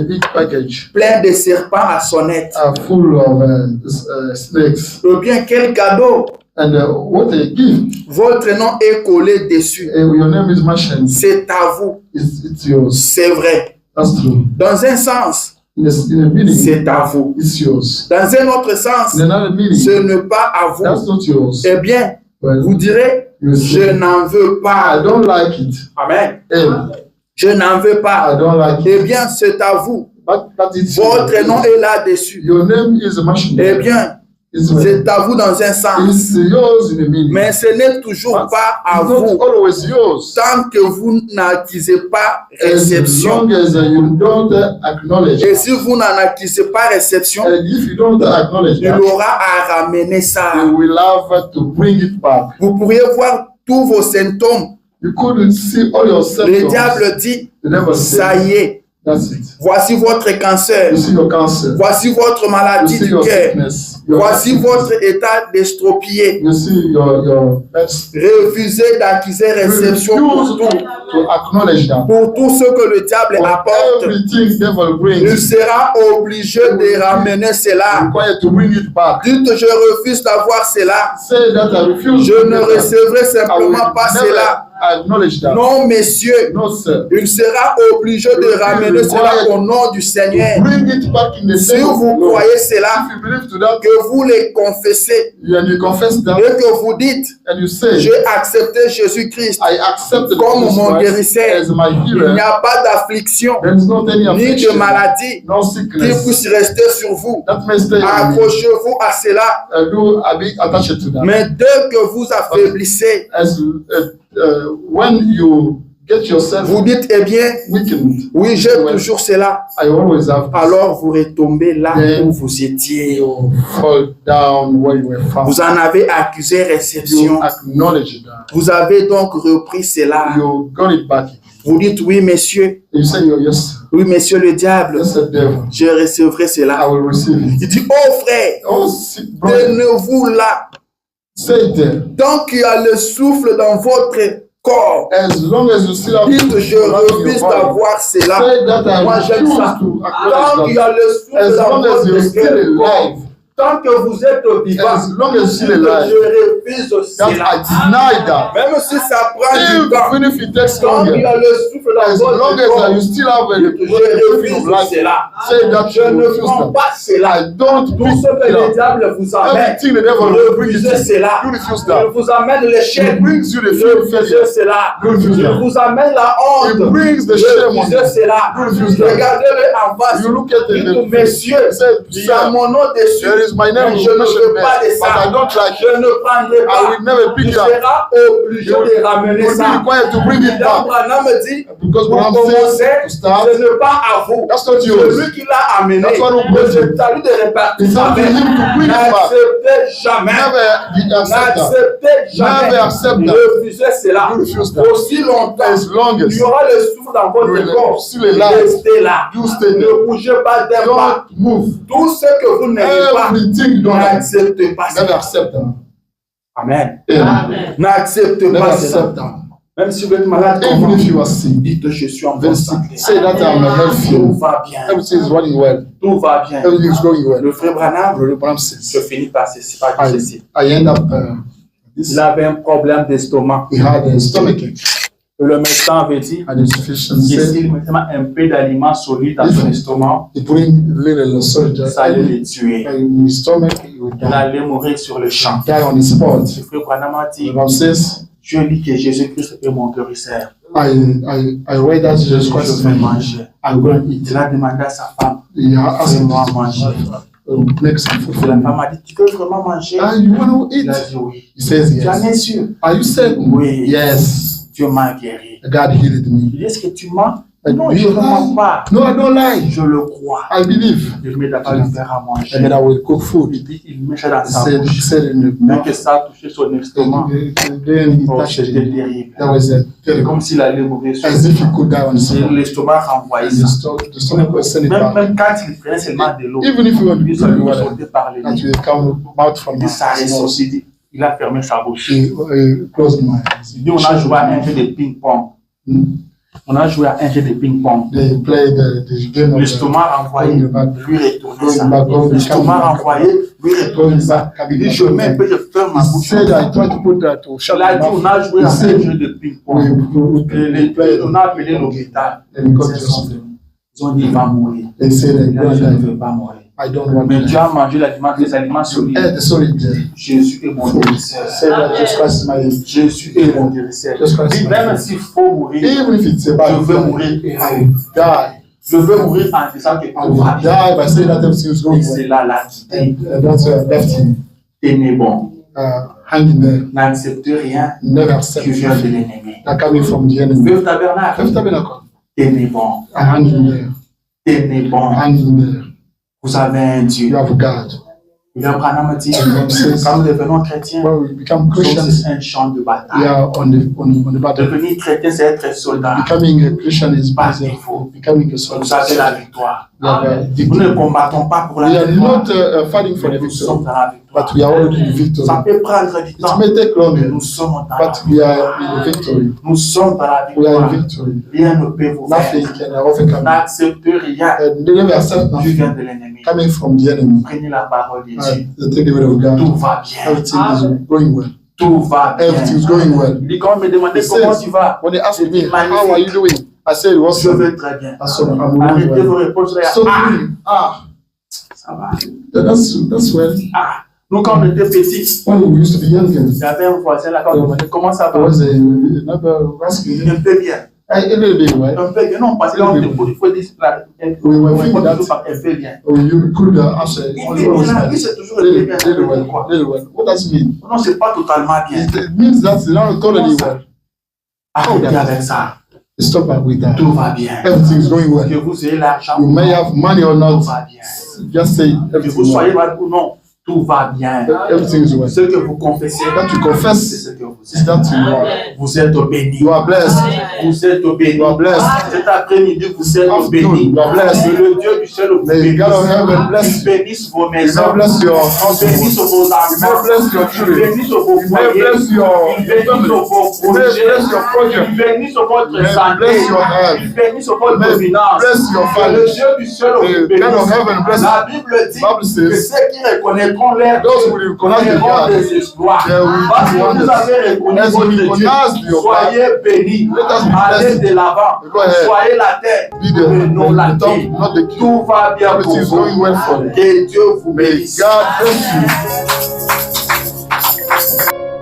big package plein de serpents à sonnette. full of snakes. Eh bien, quel cadeau! And what a gift. Votre nom est collé dessus. Your name is mentioned. C'est à vous. It's yours. C'est vrai. That's true. Dans un sens, In a meaning, c'est à vous. it's yours. Dans un autre sens, In another meaning, ce n'est pas à vous. that's not yours. Eh bien, Well, vous direz, you je say, n'en veux I pas. don't like it. Amen. Amen. Je n'en veux I pas. don't like Eh it. bien, c'est à vous. But it's Votre nom est là-dessus. Your name is mentioned. Eh bien, c'est à vous dans un sens. It's yours in a meaning. Mais ce n'est toujours pas à It's not vous. always yours. Tant que vous n'acquisez pas As réception. long as you don't acknowledge Et it. si vous n'en acquisez pas réception, And if you don't acknowledge il that, aura à ramener ça. you will have to bring it back. Vous pourriez voir tous vos symptômes. You couldn't see all your Le symptoms. diable dit, The devil ça said, y est, that's it. voici votre cancer, You see your cancer. voici votre You maladie see du your cœur, sickness. voici votre état d'estropié. You see your mess. Refusez d'acquérir réception pour Refuse tout, to acknowledge that. pour tout ce que le diable For apporte. everything devil Il brings, sera obligé de ramener cela. required to bring it back. Dites, je refuse d'avoir cela. Say that I refuse. Je to ne do that. recevrai I will simplement pas never cela. acknowledge that. Non, messieurs, No, sir. il sera obligé de ramener cela au nom du Seigneur. Bring it back in the Si name of vous the Lord. croyez cela, If you believe to that, que vous les confessez and you confess that, et que vous dites, and you say, j'ai accepté Jésus-Christ I accept comme Jesus mon Christ guérisseur. as my Il healer. n'y a pas d'affliction There is not any ni de affliction, maladie no qui sickness puisse rester sur vous. that may stay in you. Accrochez-vous à cela. Do be attached to that. Mais dès que vous affaiblissez, As when you get yourself vous dites, eh bien, weakened, oui, j'ai toujours cela. I always have this. Alors vous retombez là où vous étiez. You fall down where you were found. Vous en avez accusé réception. You acknowledge that. Vous avez donc repris cela. You got it back. Vous dites, oui, messieurs. You say, yes, Oui, monsieur le diable. yes, the devil. Je recevrai I cela. will receive it. Il dit, oh frère, Oh, sick brother, tenez-vous là. say it there. Tant qu'il y a le souffle dans votre corps, As long as you still have dites, je refuse d'avoir cela. say that I Moi, j'aime refuse ça. to Tant qu'il y acknowledge a le that. souffle As dans long as you're votre still corps, alive, tant que vous êtes vivant, as long as you're dites, still alive, je refuse that cela. I deny that. Même si ça prend du temps, Even if it takes tant qu'il y longer, a le souffle dans as long votre as corps, you still have a dites, je breathing of refuse life, cela. say that Je you ne refuse prends that. pas cela. I don't Tout pick ce que it le up. diable vous amène, Everything the devil will bring refusez you, cela. you refuse Il that. vous amène l'échec, It brings you the fear of refusez failure. cela. Refuse Il that. vous amène la honte, It brings the shame on refusez you. cela. Refuse that. Regardez-le en face. You look at it, Dites, messieurs, say, il y a sir, mon nom dessus, there is my name mais je ne veux pas de there, but I ça. don't like Je it. ne prendrai I pas. will never pick Tu it up. seras obligé de ramener You will be ça. required to bring it Donc, back. Branham dit, Because pour what I'm commencer, saying to start, ce n'est pas à vous. that's not yours. Celui qui l'a amené, That's what who brought c'est it. à lui de répartir It's sa up to main. him to bring it back. N'acceptez jamais. Never accept that. N'acceptez jamais. Never accept that. Refusez cela. You refuse that. Aussi longtemps, As long as il y aura le souffle dans you votre will corps. still alive, Restez là. you stay there. Ne bougez pas d'un pas. Don't move. Tout ce que vous n'aimez pas, Everything you don't like, n'acceptez pas never cela. accept that. Amen. Amen. N'acceptez Never pas accept cela. that. Même si vous êtes malade, even if you are sick, dites je suis en bonne very sick, santé. say that I'm healthy. Tout va bien. Everything is running well. Tout va bien. Everything is going well. Le frère Branham, Brother Branham says, je finis par ceci, par dire ceci. I end up Il avait un problème d'estomac. he had a stomachache. Le médecin avait dit And insufficiency. s'il mettait un peu d'aliments solides dans son estomac, He put in little soldier ça allait le tuer. in his stomach, he would Il die. allait mourir sur le champ. Die on the spot. Le frère Branham a dit, Branham says, je dis que Jésus-Christ est mon guérisseur. I read that Jesus Je Christ vais manger. I'm going to eat. Il a demandé à sa femme, He asked him fais-moi manger. to make some food for La me. femme a dit, tu veux vraiment manger? You want to Il a eat? dit oui. He says Tu en es yes. sûr? Are you certain? Oui. Yes. Dieu m'a guéri. God healed me. Il dit, est-ce que tu mens? And Non, do je you ne mens lie? pas. No, I don't lie. Je le crois. I believe. Il met d'abord le faire à manger. And then I will cook food. Il dit, il met ça dans He sa said, bouche. in the Dès mouth. que ça a touché son estomac, Then he oh, touched c'était it. terrible. That was C'est terrible. comme s'il allait mourir sur As if he could die on the Et spot. l'estomac renvoyait And ça. the stomach was sending it back. Même quand il prenait seulement de l'eau, Even if you want to il be sorry, sortait par le that nez. will come out from Il my s'est ressorti, dit, il a fermé sa bouche. He closed my eyes. Il dit, on a joué à un jeu de ping-pong. On a joué à un jeu de ping-pong. They played the game of L'estomac renvoyé, lui retournait ça. going back. L'estomac renvoyé, lui retournait ça. Il dit, je mets un peu de fleur ma He bouche. said, I tried to put that to shut Il a my dit, on mouth. a joué à un jeu de ping-pong. On a appelé l'hôpital. And he got just Ils ont dit, il va mourir. They said, Il a dit, je ne veux pas mourir. I don't want Mais to tu as mangé les aliments solides. the solid Jésus est mon guérisseur. say that Jesus Christ is my Jésus est mon guérisseur. Jesus Christ Dis is même my s'il faut mourir, even if it's about je veux mourir I heureux. will die. Je veux mourir en disant que I tout will va bien. die by saying that everything is Et going c'est well. là la quitté. And that's left him T'es bon. hanging there. N'accepte rien Never accept qui vient de l'ennemi. that coming from the enemy. Veuve tabernacle. Fifth tabernacle. T'es bon. Hanging there. T'es bon. Hanging there. Vous avez un You Dieu. have God. Il a Branham dit, quand nous devenons chrétiens, When we become Christians, c'est un champ de we bataille. are on the battle. Devenir chrétien, c'est être soldat. Becoming a Christian is Pas busy. défaut. Becoming a Vous soldier. avez la victoire. We have a Nous victory. ne combattons pas pour We la are victoire. not fighting for the Nous sommes victory, dans la victoire. but we are already in victory. Ça peut prendre du It temps, may take mais longer, nous sommes dans la but we are in victory. Nous sommes dans la We are in victoire. victory. Rien ne peut vous Nothing faire. can overcome. N'acceptez rien And they never accept qui vient nothing de l'ennemi. coming from the enemy. Prenez la parole de Dieu. They take the word of God. Tout va bien. Everything is going well. Tout va bien. Everything is going well. Il dit quand on me demandait He comment says, tu vas, when they ask me, how are you doing? I said, what's je up? vais très bien. I'm Arrêtez doing vos well. réponses. So, Ah, ça va. that's well. Ah, nous quand on était petits, When we used to be young, il y avait un voisin là quand on demandait comment ça there va. was another rescue. Un peu bien. A little bit, right? Un peu bien. Non, parce que là on te pose, il faut dire We were on thinking répond that toujours par un peu bien. you could answer Il only dit, always là, that. lui c'est toujours un peu bien. Little well, Quoi? little well. What does it mean? Non, c'est pas totalement bien. It means that's not totally well. Arrêtez avec ça. Stop with that. Tout va bien. Everything is going Que well. vous ayez l'argent You ou may non, have money or tout not. va bien. Just say Que vous everything is soyez well. malade ou non, tout va bien. Everything is well. Ce que vous confessez, That you c'est confess ce que vous is that êtes. Vous êtes béni. you are blessed. Vous êtes béni. You are blessed. Cet après-midi, vous êtes Afternoon, béni. you are blessed. Que le Dieu du ciel vous May bénisse. God of heaven bless Il you. bénisse vos You may maisons. bless your Il bénisse household. vos You may enfants. bless your Il children. bénisse vos You may foyers. bless your Il bénisse family. vos You may projets. bless your project. Il bénisse votre You may santé. bless your health. Il bénisse votre You may finance. bless your Que le family. Dieu du ciel vous The God of bénisse. heaven bless you. La Bible dit Bible que says, ceux qui reconnaîtront leur those who recognize the verront God, des exploits. they will Parce do que vous wonders. avez reconnu As votre we Dieu. recognize your Soyez bénis. Let us be Allez blessed. de l'avant. Go ahead. Soyez la tête. Be the et non la top, tête. not the key. Tout va bien pour Everything is going well for vous. you. Que Dieu vous May bénisse. God bless you.